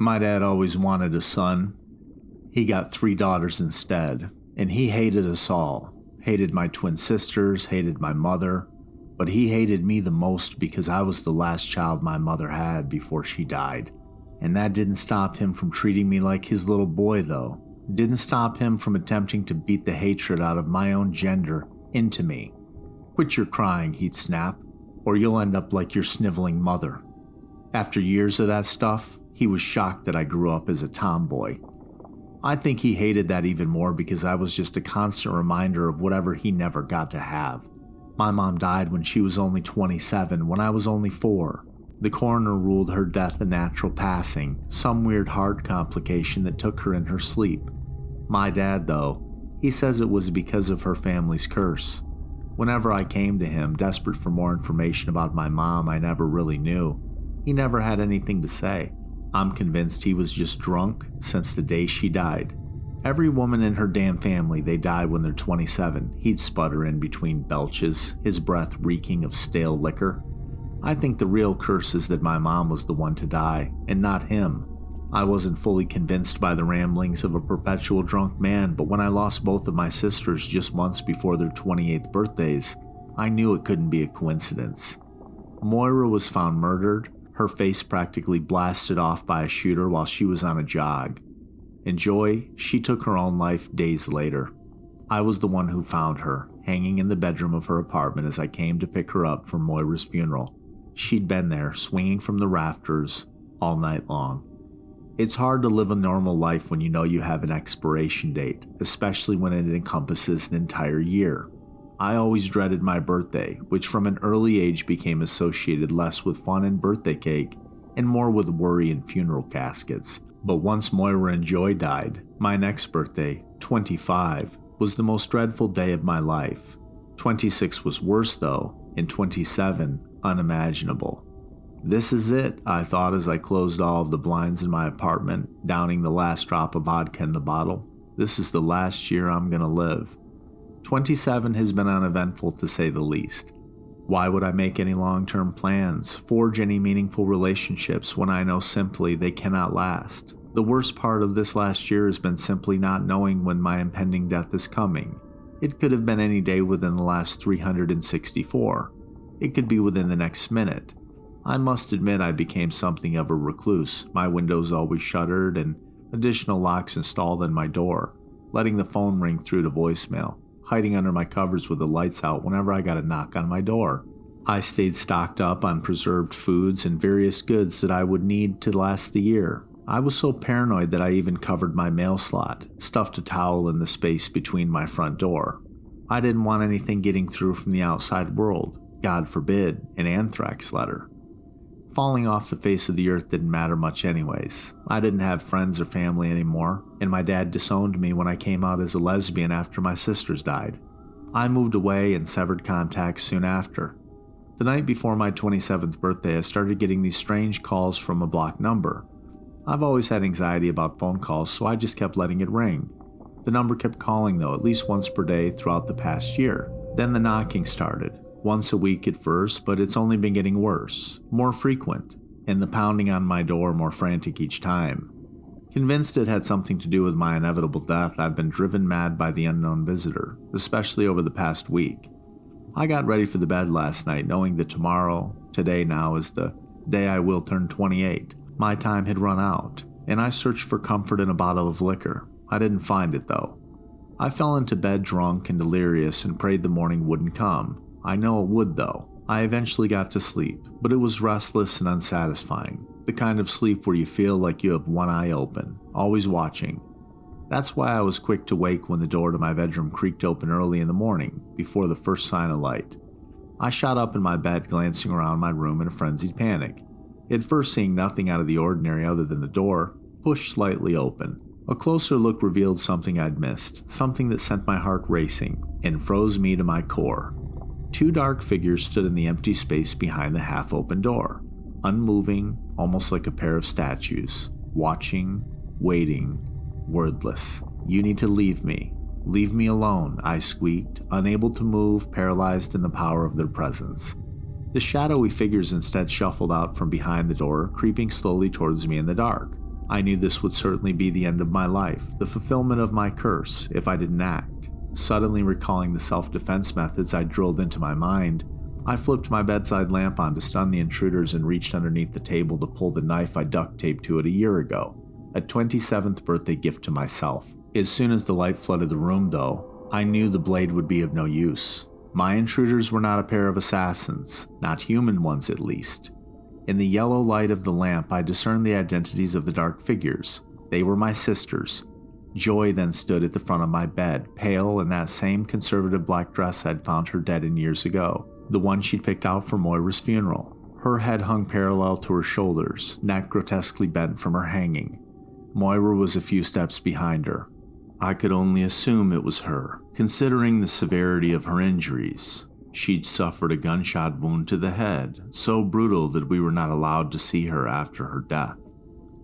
My dad always wanted a son. He got 3 daughters instead, and he hated us all. Hated my twin sisters, hated my mother, but he hated me the most because I was the last child my mother had before she died. And that didn't stop him from treating me like his little boy, though. Didn't stop him from attempting to beat the hatred out of my own gender into me. "Quit your crying," he'd snap, "or you'll end up like your sniveling mother." After years of that stuff, he was shocked that I grew up as a tomboy. I think he hated that even more because I was just a constant reminder of whatever he never got to have. My mom died when she was only 27, when I was only 4. The coroner ruled her death a natural passing, some weird heart complication that took her in her sleep. My dad, though, he says it was because of her family's curse. Whenever I came to him, desperate for more information about my mom I never really knew, he never had anything to say. I'm convinced he was just drunk since the day she died. Every woman in her damn family, they die when they're 27, he'd sputter in between belches, his breath reeking of stale liquor. I think the real curse is that my mom was the one to die, and not him. I wasn't fully convinced by the ramblings of a perpetual drunk man, but when I lost both of my sisters just months before their 28th birthdays, I knew it couldn't be a coincidence. Moira was found murdered, her face practically blasted off by a shooter while she was on a jog. And Joy, she took her own life days later. I was the one who found her, hanging in the bedroom of her apartment as I came to pick her up for Moira's funeral. She'd been there, swinging from the rafters, all night long. It's hard to live a normal life when you know you have an expiration date, especially when it encompasses an entire year. I always dreaded my birthday, which from an early age became associated less with fun and birthday cake, and more with worry and funeral caskets. But once Moira and Joy died, my next birthday, 25, was the most dreadful day of my life. 26 was worse though, and 27, unimaginable. This is it, I thought as I closed all of the blinds in my apartment, downing the last drop of vodka in the bottle. This is the last year I'm gonna live. 27 has been uneventful to say the least. Why would I make any long-term plans, forge any meaningful relationships when I know simply they cannot last? The worst part of this last year has been simply not knowing when my impending death is coming. It could have been any day within the last 364. It could be within the next minute. I must admit I became something of a recluse, my windows always shuttered and additional locks installed in my door, letting the phone ring through to voicemail, hiding under my covers with the lights out whenever I got a knock on my door. I stayed stocked up on preserved foods and various goods that I would need to last the year. I was so paranoid that I even covered my mail slot, stuffed a towel in the space between my front door. I didn't want anything getting through from the outside world, God forbid, an anthrax letter. Falling off the face of the earth didn't matter much anyways. I didn't have friends or family anymore, and my dad disowned me when I came out as a lesbian after my sisters died. I moved away and severed contact soon after. The night before my 27th birthday, I started getting these strange calls from a blocked number. I've always had anxiety about phone calls, so I just kept letting it ring. The number kept calling though, at least once per day throughout the past year. Then the knocking started. Once a week at first, but it's only been getting worse, more frequent, and the pounding on my door more frantic each time. Convinced it had something to do with my inevitable death, I've been driven mad by the unknown visitor, especially over the past week. I got ready for the bed last night, knowing that today now, is the day I will turn 28. My time had run out, and I searched for comfort in a bottle of liquor. I didn't find it though. I fell into bed drunk and delirious and prayed the morning wouldn't come. I know it would though. I eventually got to sleep, but it was restless and unsatisfying. The kind of sleep where you feel like you have one eye open, always watching. That's why I was quick to wake when the door to my bedroom creaked open early in the morning, before the first sign of light. I shot up in my bed, glancing around my room in a frenzied panic. At first seeing nothing out of the ordinary other than the door, pushed slightly open. A closer look revealed something I'd missed, something that sent my heart racing, and froze me to my core. 2 dark figures stood in the empty space behind the half-open door, unmoving, almost like a pair of statues, watching, waiting, wordless. "You need to leave me. Leave me alone," I squeaked, unable to move, paralyzed in the power of their presence. The shadowy figures instead shuffled out from behind the door, creeping slowly towards me in the dark. I knew this would certainly be the end of my life, the fulfillment of my curse, if I didn't act. Suddenly recalling the self-defense methods I drilled into my mind, I flipped my bedside lamp on to stun the intruders and reached underneath the table to pull the knife I duct taped to it a year ago, a 27th birthday gift to myself. As soon as the light flooded the room, though, I knew the blade would be of no use. My intruders were not a pair of assassins, not human ones at least. In the yellow light of the lamp, I discerned the identities of the dark figures. They were my sisters. Joy then stood at the front of my bed, pale in that same conservative black dress I'd found her dead in years ago, the one she'd picked out for Moira's funeral. Her head hung parallel to her shoulders, neck grotesquely bent from her hanging. Moira was a few steps behind her. I could only assume it was her, considering the severity of her injuries. She'd suffered a gunshot wound to the head, so brutal that we were not allowed to see her after her death.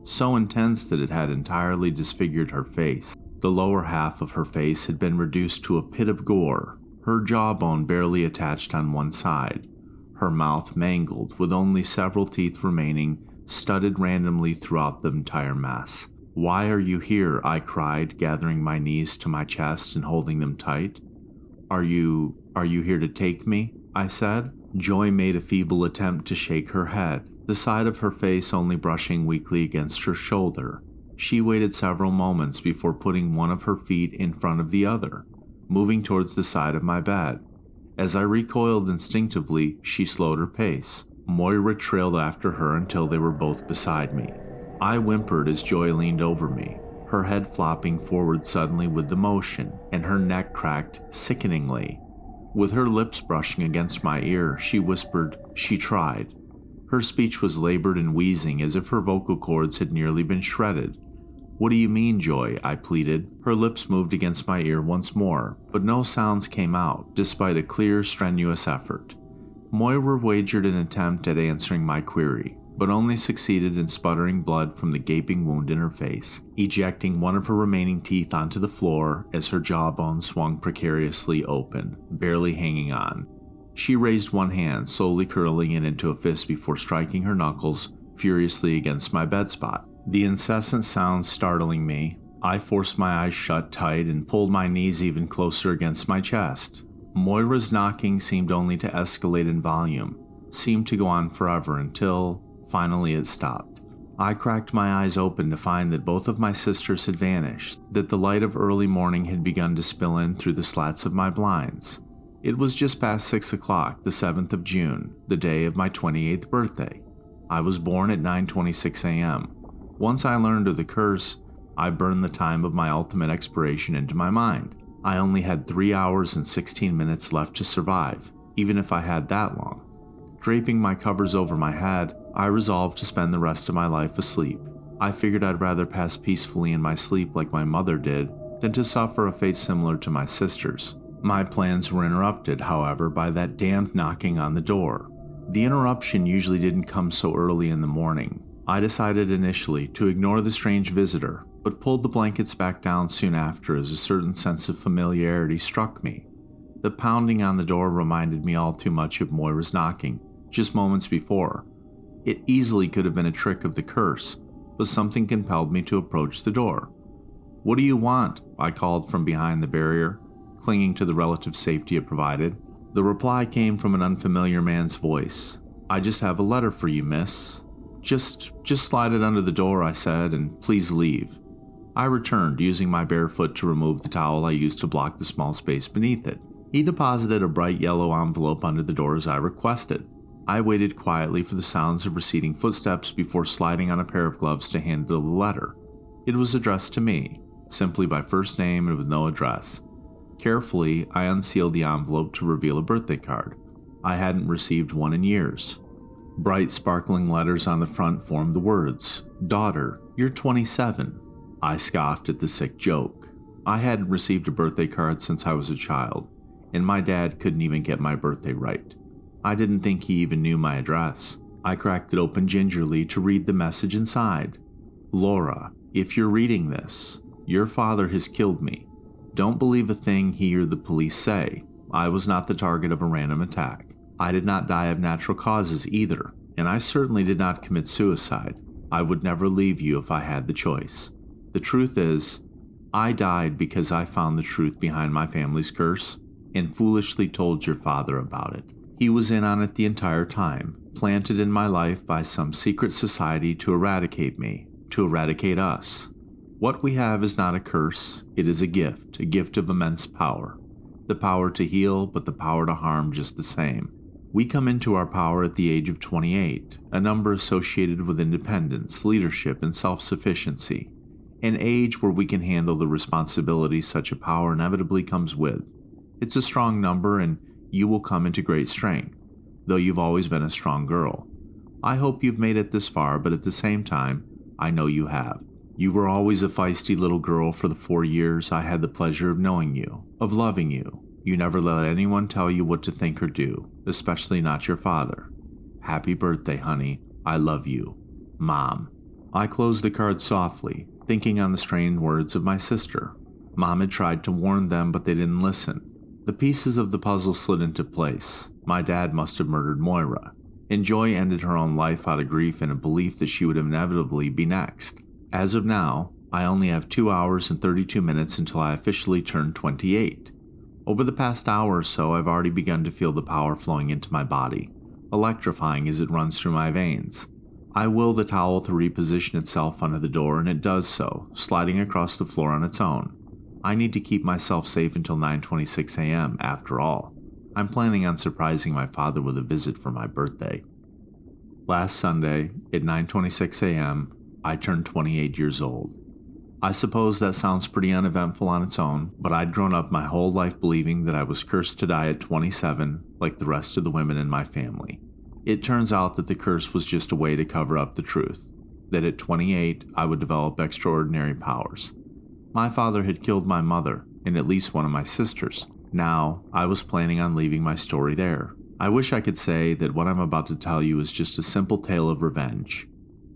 So intense that it had entirely disfigured her face. The lower half of her face had been reduced to a pit of gore, her jawbone barely attached on one side, her mouth mangled with only several teeth remaining, studded randomly throughout the entire mess. "Why are you here?" I cried, gathering my knees to my chest and holding them tight. Are you here to take me?" I said. Joy made a feeble attempt to shake her head, the side of her face only brushing weakly against her shoulder. She waited several moments before putting one of her feet in front of the other, moving towards the side of my bed. As I recoiled instinctively, she slowed her pace. Moira trailed after her until they were both beside me. I whimpered as Joy leaned over me, her head flopping forward suddenly with the motion, and her neck cracked sickeningly. With her lips brushing against my ear, she whispered, "She tried." Her speech was labored and wheezing as if her vocal cords had nearly been shredded. "What do you mean, Joy?" I pleaded. Her lips moved against my ear once more, but no sounds came out, despite a clear, strenuous effort. Moira wagered an attempt at answering my query, but only succeeded in sputtering blood from the gaping wound in her face, ejecting one of her remaining teeth onto the floor as her jawbone swung precariously open, barely hanging on. She raised one hand, slowly curling it into a fist before striking her knuckles furiously against my bed spot. The incessant sounds startling me, I forced my eyes shut tight and pulled my knees even closer against my chest. Moira's knocking seemed only to escalate in volume, seemed to go on forever until, finally, it stopped. I cracked my eyes open to find that both of my sisters had vanished, that the light of early morning had begun to spill in through the slats of my blinds. It was just past 6 o'clock, the 7th of June, the day of my 28th birthday. I was born at 9:26 a.m. Once I learned of the curse, I burned the time of my ultimate expiration into my mind. I only had 3 hours and 16 minutes left to survive, even if I had that long. Draping my covers over my head, I resolved to spend the rest of my life asleep. I figured I'd rather pass peacefully in my sleep like my mother did than to suffer a fate similar to my sister's. My plans were interrupted, however, by that damned knocking on the door. The interruption usually didn't come so early in the morning. I decided initially to ignore the strange visitor, but pulled the blankets back down soon after as a certain sense of familiarity struck me. The pounding on the door reminded me all too much of Moira's knocking, just moments before. It easily could have been a trick of the curse, but something compelled me to approach the door. "What do you want?" I called from behind the barrier, clinging to the relative safety it provided. The reply came from an unfamiliar man's voice. "I just have a letter for you, miss." Just slide it under the door," I said, "and please leave." I returned, using my bare foot to remove the towel I used to block the small space beneath it. He deposited a bright yellow envelope under the door as I requested. I waited quietly for the sounds of receding footsteps before sliding on a pair of gloves to handle the letter. It was addressed to me, simply by first name and with no address. Carefully, I unsealed the envelope to reveal a birthday card. I hadn't received one in years. Bright, sparkling letters on the front formed the words, "Daughter, you're 27. I scoffed at the sick joke. I hadn't received a birthday card since I was a child, and my dad couldn't even get my birthday right. I didn't think he even knew my address. I cracked it open gingerly to read the message inside. "Laura, if you're reading this, your father has killed me. Don't believe a thing he or the police say. I was not the target of a random attack. I did not die of natural causes either, and I certainly did not commit suicide. I would never leave you if I had the choice. The truth is, I died because I found the truth behind my family's curse and foolishly told your father about it. He was in on it the entire time, planted in my life by some secret society to eradicate me, to eradicate us. What we have is not a curse, it is a gift of immense power. The power to heal, but the power to harm just the same. We come into our power at the age of 28, a number associated with independence, leadership, and self-sufficiency. An age where we can handle the responsibility such a power inevitably comes with. It's a strong number and you will come into great strength, though you've always been a strong girl. I hope you've made it this far, but at the same time, I know you have. You were always a feisty little girl for the 4 years I had the pleasure of knowing you, of loving you. You never let anyone tell you what to think or do, especially not your father. Happy birthday, honey. I love you. Mom. I closed the card softly, thinking on the strained words of my sister. Mom had tried to warn them, but they didn't listen. The pieces of the puzzle slid into place. My dad must have murdered Moira, and Joy ended her own life out of grief and a belief that she would inevitably be next. As of now, I only have 2 hours and 32 minutes until I officially turn 28. Over the past hour or so, I've already begun to feel the power flowing into my body, electrifying as it runs through my veins. I will the towel to reposition itself under the door, and it does so, sliding across the floor on its own. I need to keep myself safe until 9:26 a.m. after all. I'm planning on surprising my father with a visit for my birthday. Last Sunday, at 9:26 a.m., I turned 28 years old. I suppose that sounds pretty uneventful on its own, but I'd grown up my whole life believing that I was cursed to die at 27, like the rest of the women in my family. It turns out that the curse was just a way to cover up the truth, that at 28 I would develop extraordinary powers. My father had killed my mother, and at least one of my sisters. Now, I was planning on leaving my story there. I wish I could say that what I'm about to tell you is just a simple tale of revenge.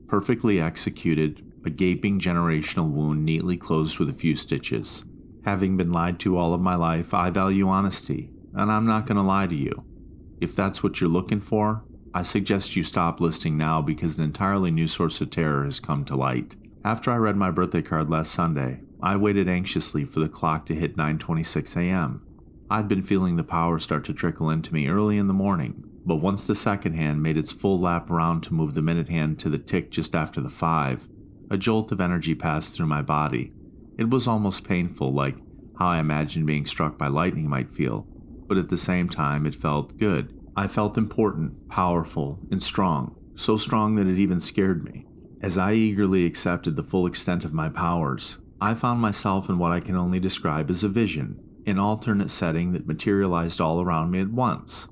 Perfectly executed, a gaping generational wound neatly closed with a few stitches. Having been lied to all of my life, I value honesty, and I'm not going to lie to you. If that's what you're looking for, I suggest you stop listening now because an entirely new source of terror has come to light. After I read my birthday card last Sunday, I waited anxiously for the clock to hit 9:26 a.m. I'd been feeling the power start to trickle into me early in the morning, but once the second hand made its full lap around to move the minute hand to the tick just after the 5, a jolt of energy passed through my body. It was almost painful, like how I imagined being struck by lightning might feel, but at the same time it felt good. I felt important, powerful, and strong, so strong that it even scared me. As I eagerly accepted the full extent of my powers, I found myself in what I can only describe as a vision, an alternate setting that materialized all around me at once.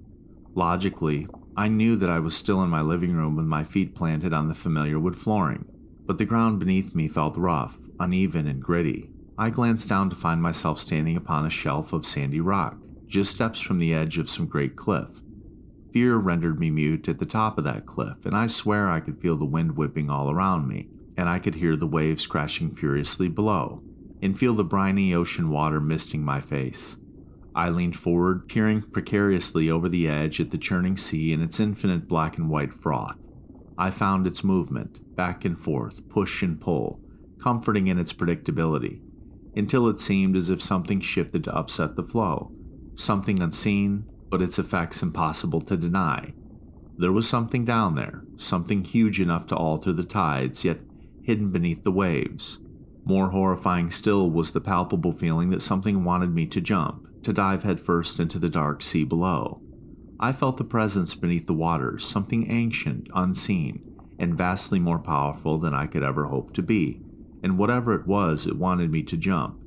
Logically, I knew that I was still in my living room with my feet planted on the familiar wood flooring, but the ground beneath me felt rough, uneven, and gritty. I glanced down to find myself standing upon a shelf of sandy rock, just steps from the edge of some great cliff. Fear rendered me mute at the top of that cliff, and I swear I could feel the wind whipping all around me, and I could hear the waves crashing furiously below, and feel the briny ocean water misting my face. I leaned forward, peering precariously over the edge at the churning sea and its infinite black and white froth. I found its movement, back and forth, push and pull, comforting in its predictability, until it seemed as if something shifted to upset the flow, something unseen, but its effects impossible to deny. There was something down there, something huge enough to alter the tides, yet hidden beneath the waves. More horrifying still was the palpable feeling that something wanted me to jump, to dive headfirst into the dark sea below. I felt the presence beneath the waters, something ancient, unseen, and vastly more powerful than I could ever hope to be, and whatever it was, it wanted me to jump.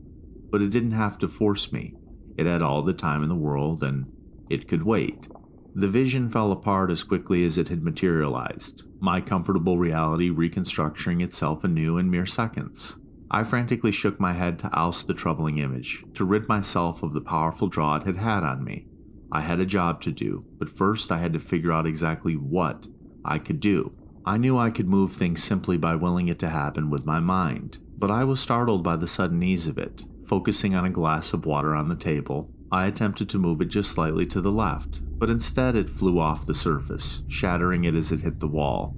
But it didn't have to force me. It had all the time in the world, and it could wait. The vision fell apart as quickly as it had materialized, my comfortable reality reconstructing itself anew in mere seconds. I frantically shook my head to oust the troubling image, to rid myself of the powerful draw it had had on me. I had a job to do, but first I had to figure out exactly what I could do. I knew I could move things simply by willing it to happen with my mind, but I was startled by the sudden ease of it. Focusing on a glass of water on the table, I attempted to move it just slightly to the left, but instead it flew off the surface, shattering it as it hit the wall.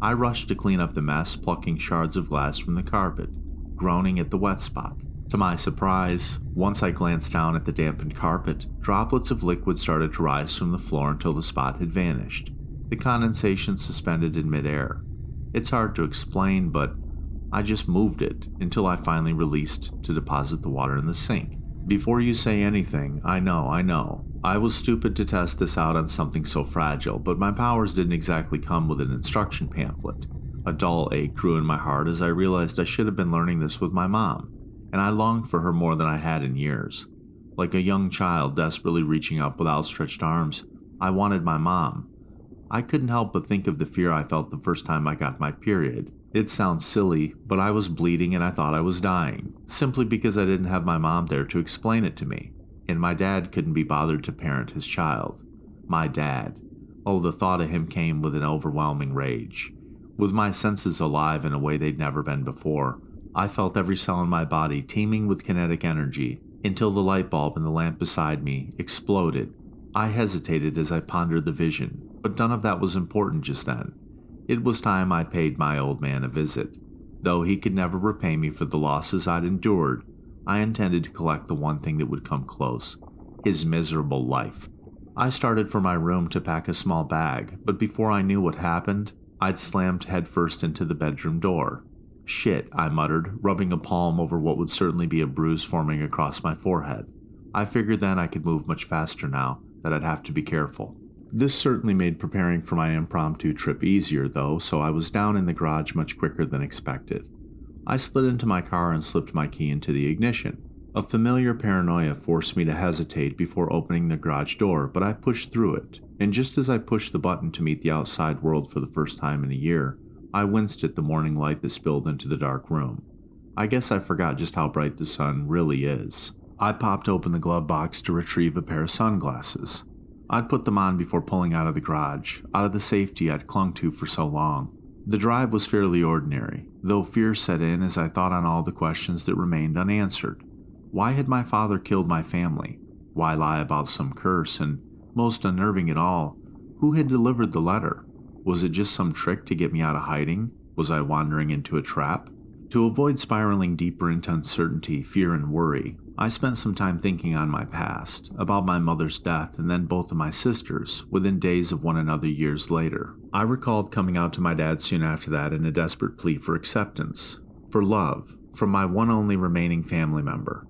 I rushed to clean up the mess, plucking shards of glass from the carpet, groaning at the wet spot. To my surprise, once I glanced down at the dampened carpet, droplets of liquid started to rise from the floor until the spot had vanished, the condensation suspended in midair. It's hard to explain, but I just moved it until I finally released to deposit the water in the sink. Before you say anything, I know. I was stupid to test this out on something so fragile, but my powers didn't exactly come with an instruction pamphlet. A dull ache grew in my heart as I realized I should have been learning this with my mom, and I longed for her more than I had in years. Like a young child desperately reaching up with outstretched arms, I wanted my mom. I couldn't help but think of the fear I felt the first time I got my period. It sounds silly, but I was bleeding and I thought I was dying, simply because I didn't have my mom there to explain it to me, and my dad couldn't be bothered to parent his child. My dad. Oh, the thought of him came with an overwhelming rage. With my senses alive in a way they'd never been before, I felt every cell in my body teeming with kinetic energy, until the light bulb in the lamp beside me exploded. I hesitated as I pondered the vision, but none of that was important just then. It was time I paid my old man a visit. Though he could never repay me for the losses I'd endured, I intended to collect the one thing that would come close: his miserable life. I started for my room to pack a small bag, but before I knew what happened, I'd slammed headfirst into the bedroom door. Shit, I muttered, rubbing a palm over what would certainly be a bruise forming across my forehead. I figured then I could move much faster now, that I'd have to be careful. This certainly made preparing for my impromptu trip easier, though, so I was down in the garage much quicker than expected. I slid into my car and slipped my key into the ignition. A familiar paranoia forced me to hesitate before opening the garage door, but I pushed through it, and just as I pushed the button to meet the outside world for the first time in a year, I winced at the morning light that spilled into the dark room. I guess I forgot just how bright the sun really is. I popped open the glove box to retrieve a pair of sunglasses. I'd put them on before pulling out of the garage, out of the safety I'd clung to for so long. The drive was fairly ordinary, though fear set in as I thought on all the questions that remained unanswered. Why had my father killed my family? Why lie about some curse? And, most unnerving at all, who had delivered the letter? Was it just some trick to get me out of hiding? Was I wandering into a trap? To avoid spiraling deeper into uncertainty, fear, and worry, I spent some time thinking on my past, about my mother's death and then both of my sisters, within days of one another years later. I recalled coming out to my dad soon after that in a desperate plea for acceptance, for love, from my one only remaining family member.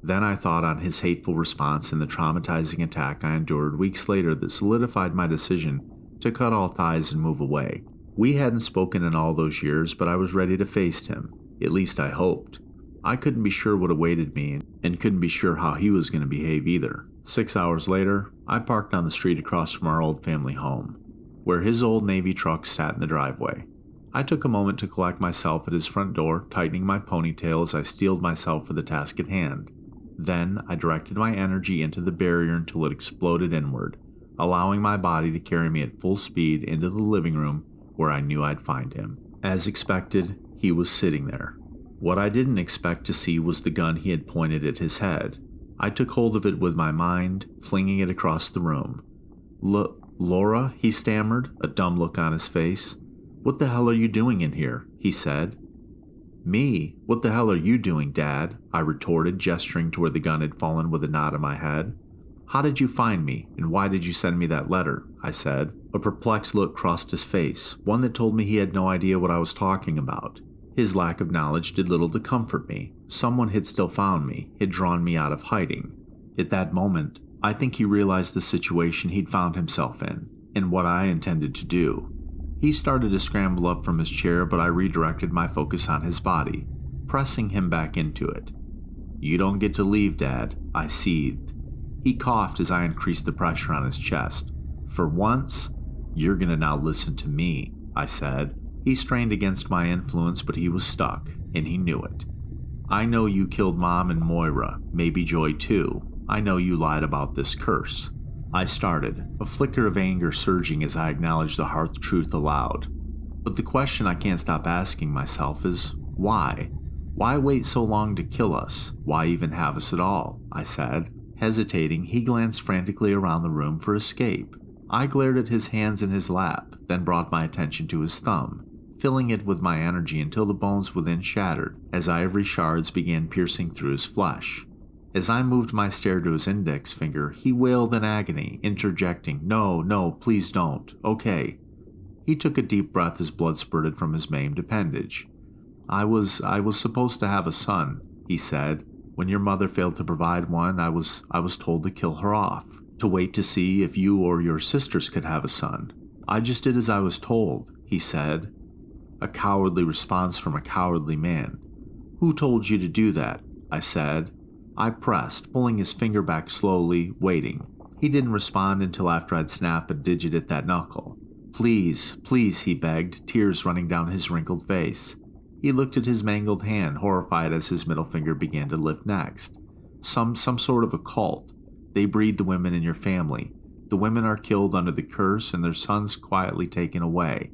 Then I thought on his hateful response and the traumatizing attack I endured weeks later that solidified my decision to cut all ties and move away. We hadn't spoken in all those years, but I was ready to face him. At least I hoped. I couldn't be sure what awaited me, and couldn't be sure how he was going to behave either. 6 hours later, I parked on the street across from our old family home, where his old Navy truck sat in the driveway. I took a moment to collect myself at his front door, tightening my ponytail as I steeled myself for the task at hand. Then I directed my energy into the barrier until it exploded inward, allowing my body to carry me at full speed into the living room where I knew I'd find him. As expected, he was sitting there. What I didn't expect to see was the gun he had pointed at his head. I took hold of it with my mind, flinging it across the room. Laura, he stammered, a dumb look on his face. What the hell are you doing in here? He said. Me? What the hell are you doing, Dad? I retorted, gesturing to where the gun had fallen with a nod of my head. How did you find me, and why did you send me that letter? I said. A perplexed look crossed his face, one that told me he had no idea what I was talking about. His lack of knowledge did little to comfort me. Someone had still found me, had drawn me out of hiding. At that moment, I think he realized the situation he'd found himself in, and what I intended to do. He started to scramble up from his chair, but I redirected my focus on his body, pressing him back into it. You don't get to leave, Dad, I seethed. He coughed as I increased the pressure on his chest. For once, you're gonna now listen to me, I said. He strained against my influence, but he was stuck, and he knew it. I know you killed Mom and Moira, maybe Joy too. I know you lied about this curse. I started, a flicker of anger surging as I acknowledged the hard truth aloud. But the question I can't stop asking myself is, why? Why wait so long to kill us? Why even have us at all? I said. Hesitating, he glanced frantically around the room for escape. I glared at his hands in his lap, then brought my attention to his thumb, filling it with my energy until the bones within shattered as ivory shards began piercing through his flesh. As I moved my stare to his index finger, he wailed in agony, interjecting, "No, no, please don't. Okay." He took a deep breath as blood spurted from his maimed appendage. I was supposed to have a son," he said. "When your mother failed to provide one, I was told to kill her off, to wait to see if you or your sisters could have a son. I just did as I was told," he said. A cowardly response from a cowardly man. "Who told you to do that?" I said. I pressed, pulling his finger back slowly, waiting. He didn't respond until after I'd snapped a digit at that knuckle. "Please, please," he begged, tears running down his wrinkled face. He looked at his mangled hand, horrified as his middle finger began to lift next. Some sort of a cult. They breed the women in your family. The women are killed under the curse and their sons quietly taken away.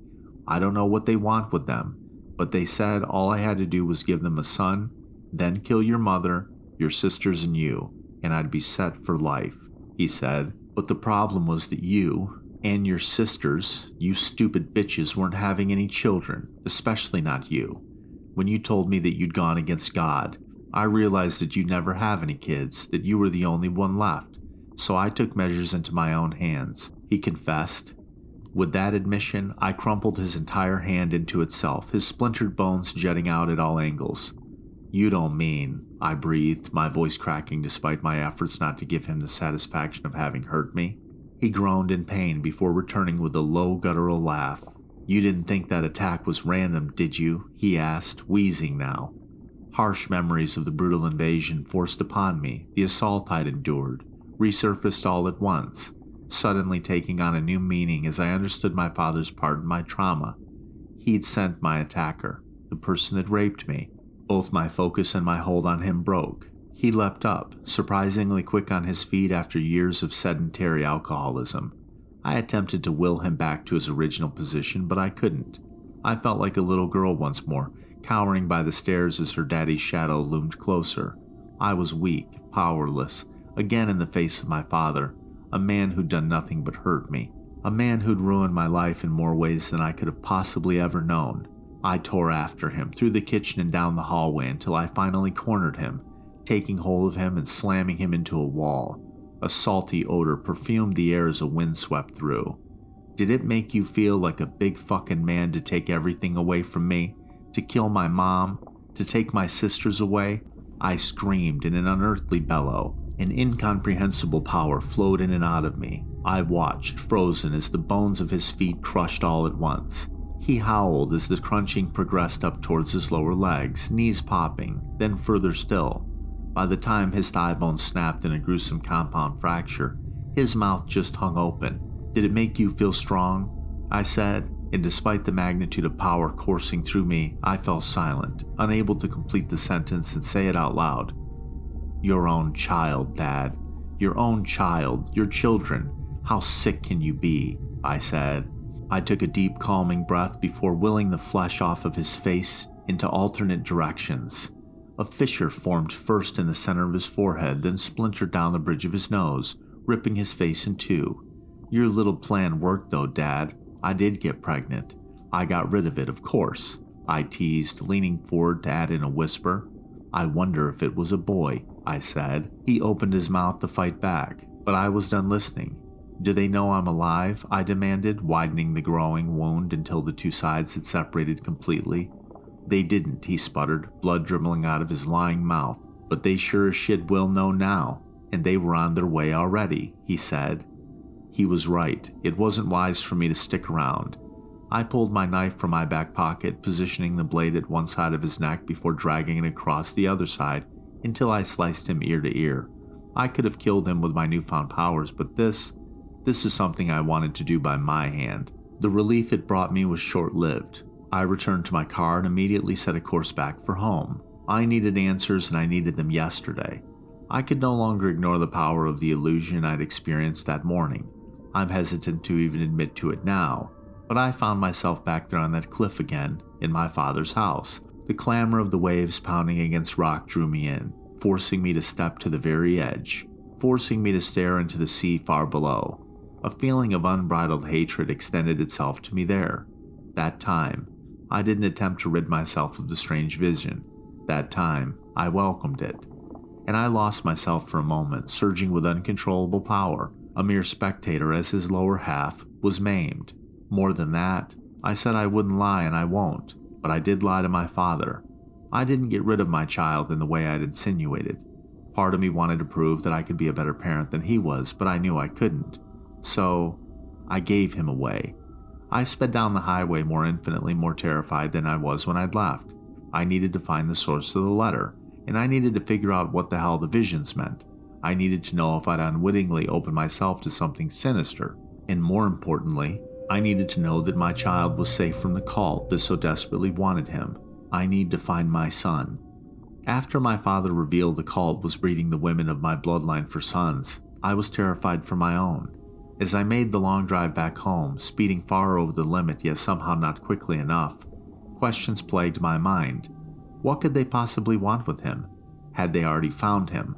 I don't know what they want with them, but they said all I had to do was give them a son, then kill your mother, your sisters and you, and I'd be set for life," he said. "But the problem was that you and your sisters, you stupid bitches, weren't having any children, especially not you. When you told me that you'd gone against God, I realized that you'd never have any kids, that you were the only one left. So I took measures into my own hands," he confessed. With that admission, I crumpled his entire hand into itself, his splintered bones jutting out at all angles. "You don't mean," I breathed, my voice cracking despite my efforts not to give him the satisfaction of having hurt me. He groaned in pain before returning with a low guttural laugh. "You didn't think that attack was random, did you?" he asked, wheezing now. Harsh memories of the brutal invasion forced upon me, the assault I'd endured, resurfaced all at once, suddenly taking on a new meaning as I understood my father's part in my trauma. He'd sent my attacker, the person that raped me. Both my focus and my hold on him broke. He leapt up, surprisingly quick on his feet after years of sedentary alcoholism. I attempted to will him back to his original position, but I couldn't. I felt like a little girl once more, cowering by the stairs as her daddy's shadow loomed closer. I was weak, powerless, again in the face of my father, a man who'd done nothing but hurt me, a man who'd ruined my life in more ways than I could have possibly ever known. I tore after him, through the kitchen and down the hallway until I finally cornered him, taking hold of him and slamming him into a wall. A salty odor perfumed the air as a wind swept through. "Did it make you feel like a big fucking man to take everything away from me? To kill my mom? To take my sisters away?" I screamed in an unearthly bellow. An incomprehensible power flowed in and out of me. I watched, frozen, as the bones of his feet crushed all at once. He howled as the crunching progressed up towards his lower legs, knees popping, then further still. By the time his thigh bone snapped in a gruesome compound fracture, his mouth just hung open. "Did it make you feel strong?" I said, and despite the magnitude of power coursing through me, I fell silent, unable to complete the sentence and say it out loud. "Your own child, Dad. Your own child. Your children. How sick can you be?" I said. I took a deep, calming breath before willing the flesh off of his face into alternate directions. A fissure formed first in the center of his forehead, then splintered down the bridge of his nose, ripping his face in two. "Your little plan worked though, Dad. I did get pregnant. I got rid of it, of course," I teased, leaning forward to add in a whisper. "I wonder if it was a boy," I said. He opened his mouth to fight back, but I was done listening. "Do they know I'm alive?" I demanded, widening the growing wound until the two sides had separated completely. "They didn't," he sputtered, blood dribbling out of his lying mouth. "But they sure as shit will know now, and they were on their way already," he said. He was right. It wasn't wise for me to stick around. I pulled my knife from my back pocket, positioning the blade at one side of his neck before dragging it across the other side until I sliced him ear to ear. I could have killed him with my newfound powers, but this is something I wanted to do by my hand. The relief it brought me was short-lived. I returned to my car and immediately set a course back for home. I needed answers, and I needed them yesterday. I could no longer ignore the power of the illusion I'd experienced that morning. I'm hesitant to even admit to it now, but I found myself back there on that cliff again, in my father's house. The clamor of the waves pounding against rock drew me in, forcing me to step to the very edge, forcing me to stare into the sea far below. A feeling of unbridled hatred extended itself to me there. That time, I didn't attempt to rid myself of the strange vision. That time, I welcomed it. And I lost myself for a moment, surging with uncontrollable power, a mere spectator as his lower half was maimed. More than that, I said I wouldn't lie and I won't, but I did lie to my father. I didn't get rid of my child in the way I'd insinuated. Part of me wanted to prove that I could be a better parent than he was, but I knew I couldn't. So, I gave him away. I sped down the highway infinitely more terrified than I was when I'd left. I needed to find the source of the letter, and I needed to figure out what the hell the visions meant. I needed to know if I'd unwittingly opened myself to something sinister, and more importantly, I needed to know that my child was safe from the cult that so desperately wanted him. I need to find my son. After my father revealed the cult was breeding the women of my bloodline for sons, I was terrified for my own. As I made the long drive back home, speeding far over the limit yet somehow not quickly enough, questions plagued my mind. What could they possibly want with him? Had they already found him?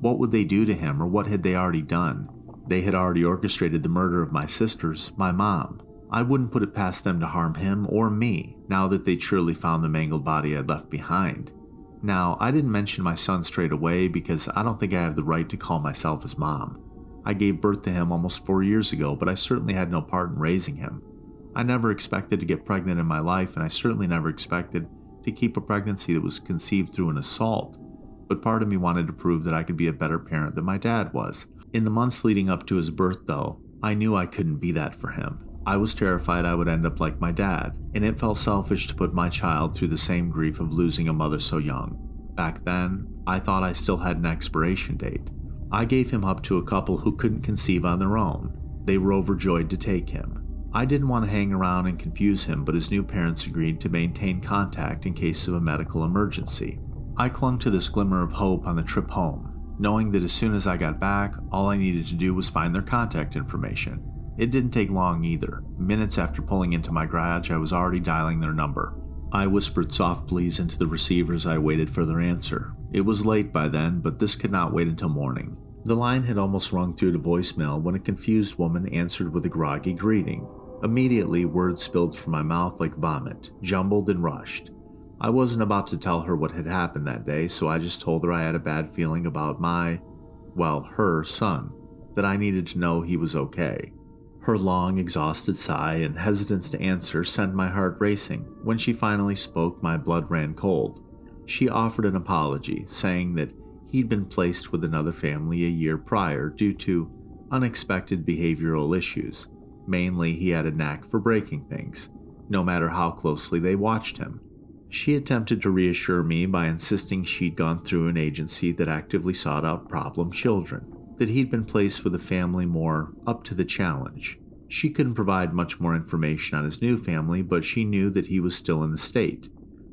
What would they do to him, or what had they already done? They had already orchestrated the murder of my sisters, my mom. I wouldn't put it past them to harm him or me, now that they'd surely found the mangled body I'd left behind. Now, I didn't mention my son straight away because I don't think I have the right to call myself his mom. I gave birth to him almost 4 years ago, but I certainly had no part in raising him. I never expected to get pregnant in my life, and I certainly never expected to keep a pregnancy that was conceived through an assault. But part of me wanted to prove that I could be a better parent than my dad was. In the months leading up to his birth, though, I knew I couldn't be that for him. I was terrified I would end up like my dad, and it felt selfish to put my child through the same grief of losing a mother so young. Back then, I thought I still had an expiration date. I gave him up to a couple who couldn't conceive on their own. They were overjoyed to take him. I didn't want to hang around and confuse him, but his new parents agreed to maintain contact in case of a medical emergency. I clung to this glimmer of hope on the trip home, knowing that as soon as I got back, all I needed to do was find their contact information. It didn't take long either. Minutes after pulling into my garage, I was already dialing their number. I whispered soft pleas into the receiver as I waited for their answer. It was late by then, but this could not wait until morning. The line had almost rung through to voicemail when a confused woman answered with a groggy greeting. Immediately, words spilled from my mouth like vomit, jumbled and rushed. I wasn't about to tell her what had happened that day, so I just told her I had a bad feeling about her son, that I needed to know he was okay. Her long, exhausted sigh and hesitance to answer sent my heart racing. When she finally spoke, my blood ran cold. She offered an apology, saying that he'd been placed with another family a year prior due to unexpected behavioral issues. Mainly, he had a knack for breaking things, no matter how closely they watched him. She attempted to reassure me by insisting she'd gone through an agency that actively sought out problem children, that he'd been placed with a family more up to the challenge. She couldn't provide much more information on his new family, but she knew that he was still in the state.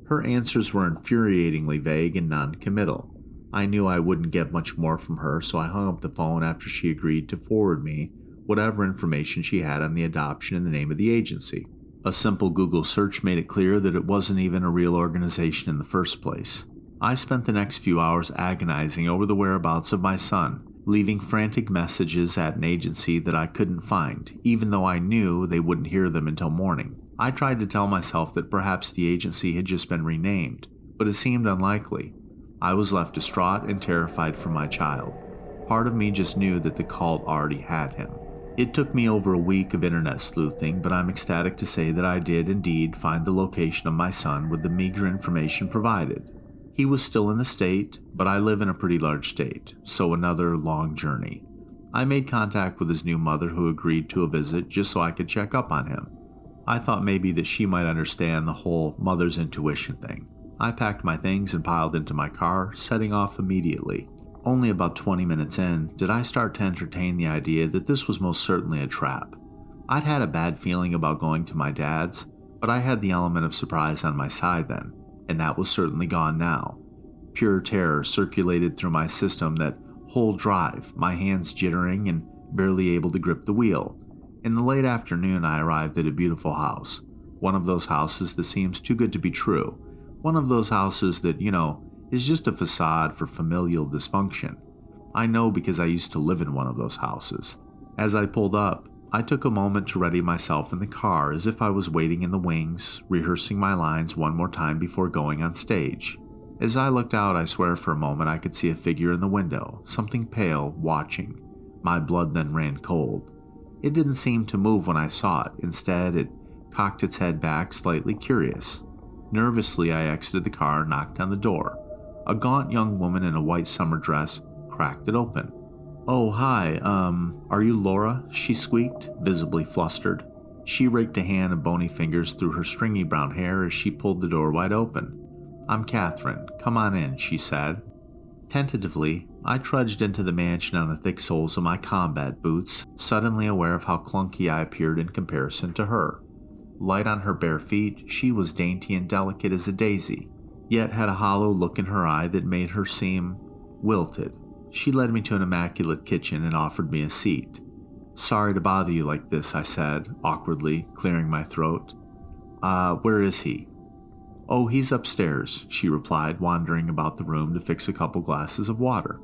Her answers were infuriatingly vague and non-committal. I knew I wouldn't get much more from her, so I hung up the phone after she agreed to forward me whatever information she had on the adoption and the name of the agency. A simple Google search made it clear that it wasn't even a real organization in the first place. I spent the next few hours agonizing over the whereabouts of my son, leaving frantic messages at an agency that I couldn't find, even though I knew they wouldn't hear them until morning. I tried to tell myself that perhaps the agency had just been renamed, but it seemed unlikely. I was left distraught and terrified for my child. Part of me just knew that the cult already had him. It took me over a week of internet sleuthing, but I'm ecstatic to say that I did indeed find the location of my son with the meager information provided. He was still in the state, but I live in a pretty large state, so another long journey. I made contact with his new mother, who agreed to a visit just so I could check up on him. I thought maybe that she might understand the whole mother's intuition thing. I packed my things and piled into my car, setting off immediately. Only about 20 minutes in did I start to entertain the idea that this was most certainly a trap. I'd had a bad feeling about going to my dad's, but I had the element of surprise on my side then, and that was certainly gone now. Pure terror circulated through my system that whole drive, my hands jittering and barely able to grip the wheel. In the late afternoon, I arrived at a beautiful house. One of those houses that seems too good to be true. One of those houses that, is just a facade for familial dysfunction. I know because I used to live in one of those houses. As I pulled up, I took a moment to ready myself in the car as if I was waiting in the wings, rehearsing my lines one more time before going on stage. As I looked out, I swear for a moment I could see a figure in the window, something pale, watching. My blood then ran cold. It didn't seem to move when I saw it. Instead, it cocked its head back, slightly curious. Nervously, I exited the car and knocked on the door. A gaunt young woman in a white summer dress cracked it open. "Oh, hi, are you Laura?" she squeaked, visibly flustered. She raked a hand and bony fingers through her stringy brown hair as she pulled the door wide open. "I'm Catherine. Come on in," she said. Tentatively, I trudged into the mansion on the thick soles of my combat boots, suddenly aware of how clunky I appeared in comparison to her. Light on her bare feet, she was dainty and delicate as a daisy, yet had a hollow look in her eye that made her seem wilted. She led me to an immaculate kitchen and offered me a seat. "Sorry to bother you like this," I said, awkwardly, clearing my throat. Where is he?" "Oh, he's upstairs," she replied, wandering about the room to fix a couple glasses of water.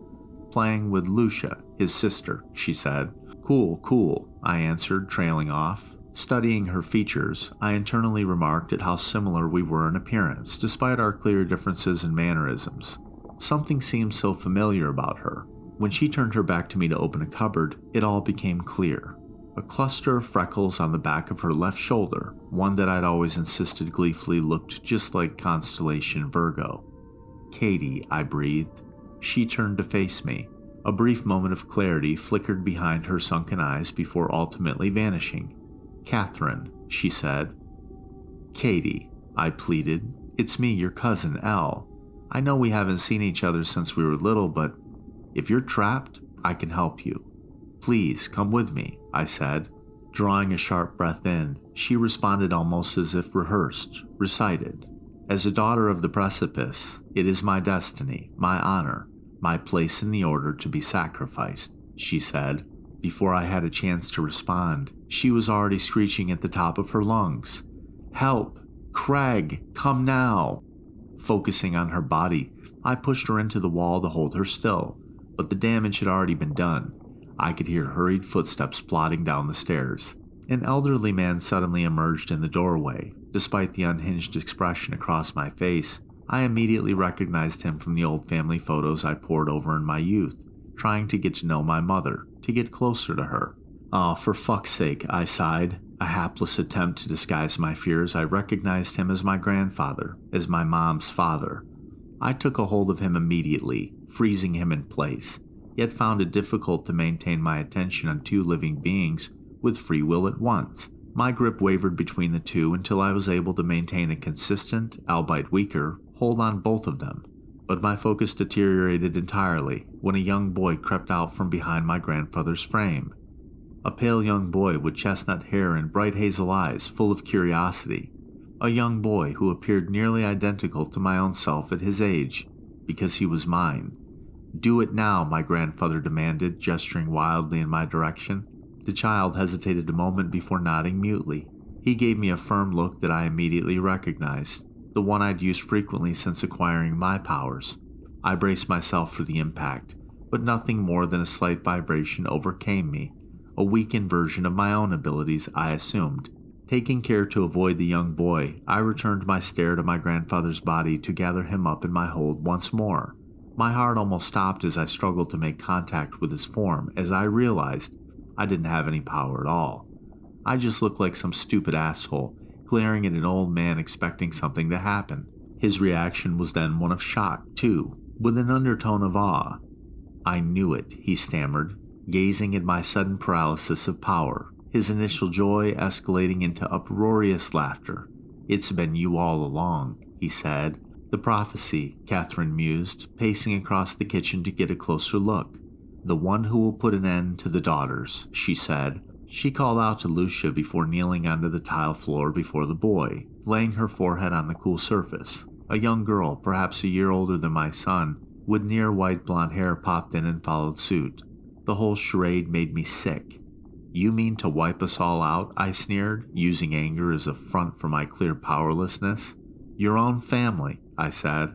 "Playing with Lucia, his sister," she said. Cool, I answered, trailing off. Studying her features, I internally remarked at how similar we were in appearance, despite our clear differences in mannerisms. Something seemed so familiar about her. When she turned her back to me to open a cupboard, it all became clear. A cluster of freckles on the back of her left shoulder, one that I'd always insisted gleefully looked just like constellation Virgo. "Katie," I breathed. She turned to face me. A brief moment of clarity flickered behind her sunken eyes before ultimately vanishing. "Catherine," she said. "Katie," I pleaded. "It's me, your cousin, Elle. I know we haven't seen each other since we were little, but if you're trapped, I can help you. Please, come with me," I said. Drawing a sharp breath in, she responded almost as if rehearsed, recited. "As a daughter of the precipice, it is my destiny, my honor, my place in the order to be sacrificed," she said. Before I had a chance to respond, she was already screeching at the top of her lungs. "Help! Craig, come now!" Focusing on her body, I pushed her into the wall to hold her still, but the damage had already been done. I could hear hurried footsteps plodding down the stairs. An elderly man suddenly emerged in the doorway. Despite the unhinged expression across my face, I immediately recognized him from the old family photos I pored over in my youth, trying to get to know my mother, to get closer to her. "Oh, for fuck's sake," I sighed. A hapless attempt to disguise my fears, I recognized him as my grandfather, as my mom's father. I took a hold of him immediately, freezing him in place, yet found it difficult to maintain my attention on two living beings with free will at once. My grip wavered between the two until I was able to maintain a consistent, albeit weaker, hold on both of them. But my focus deteriorated entirely when a young boy crept out from behind my grandfather's frame. A pale young boy with chestnut hair and bright hazel eyes full of curiosity. A young boy who appeared nearly identical to my own self at his age, because he was mine. "Do it now," my grandfather demanded, gesturing wildly in my direction. The child hesitated a moment before nodding mutely. He gave me a firm look that I immediately recognized, the one I'd used frequently since acquiring my powers. I braced myself for the impact, but nothing more than a slight vibration overcame me, a weakened version of my own abilities, I assumed. Taking care to avoid the young boy, I returned my stare to my grandfather's body to gather him up in my hold once more. My heart almost stopped as I struggled to make contact with his form, as I realized I didn't have any power at all. I just looked like some stupid asshole, glaring at an old man expecting something to happen. His reaction was then one of shock, too, with an undertone of awe. "I knew it," he stammered, gazing at my sudden paralysis of power, his initial joy escalating into uproarious laughter. "It's been you all along," he said. "The prophecy," Catherine mused, pacing across the kitchen to get a closer look. "The one who will put an end to the daughters," she said. She called out to Lucia before kneeling onto the tile floor before the boy, laying her forehead on the cool surface. A young girl, perhaps a year older than my son, with near white blonde hair popped in and followed suit. The whole charade made me sick. "You mean to wipe us all out?" I sneered, using anger as a front for my clear powerlessness. "Your own family," I said.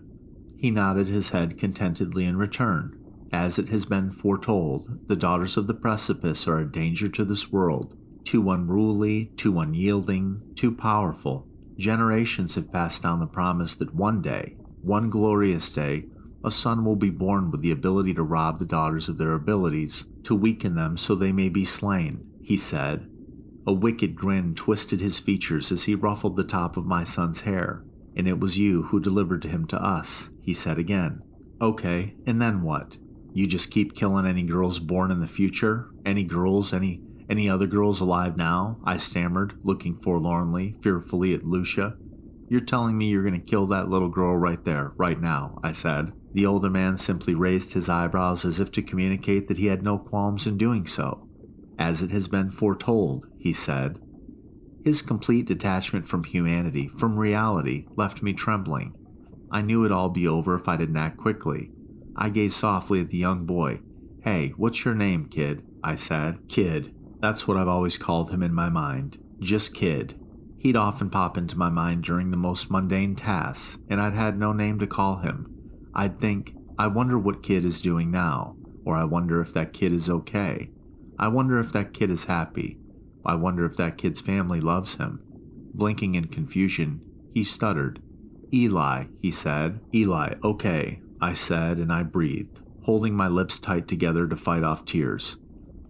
He nodded his head contentedly in return. "As it has been foretold, the daughters of the precipice are a danger to this world. Too unruly, too unyielding, too powerful. Generations have passed down the promise that one day, one glorious day, a son will be born with the ability to rob the daughters of their abilities, to weaken them so they may be slain, he said. A wicked grin twisted his features as he ruffled the top of my son's hair. And it was you who delivered him to us, he said again. Okay, and then what? You just keep killing any girls born in the future? Any girls, any other girls alive now? I stammered, looking forlornly, fearfully at Lucia. You're telling me you're going to kill that little girl right there, right now, I said. The older man simply raised his eyebrows as if to communicate that he had no qualms in doing so. As it has been foretold, he said. His complete detachment from humanity, from reality, left me trembling. I knew it'd all be over if I didn't act quickly. I gazed softly at the young boy. Hey, what's your name, kid? I said. Kid. That's what I've always called him in my mind. Just Kid. He'd often pop into my mind during the most mundane tasks, and I'd had no name to call him. I'd think, I wonder what Kid is doing now, or I wonder if that kid is okay. I wonder if that kid is happy. I wonder if that kid's family loves him. Blinking in confusion, he stuttered. Eli, he said. Eli, okay, I said, and I breathed, holding my lips tight together to fight off tears.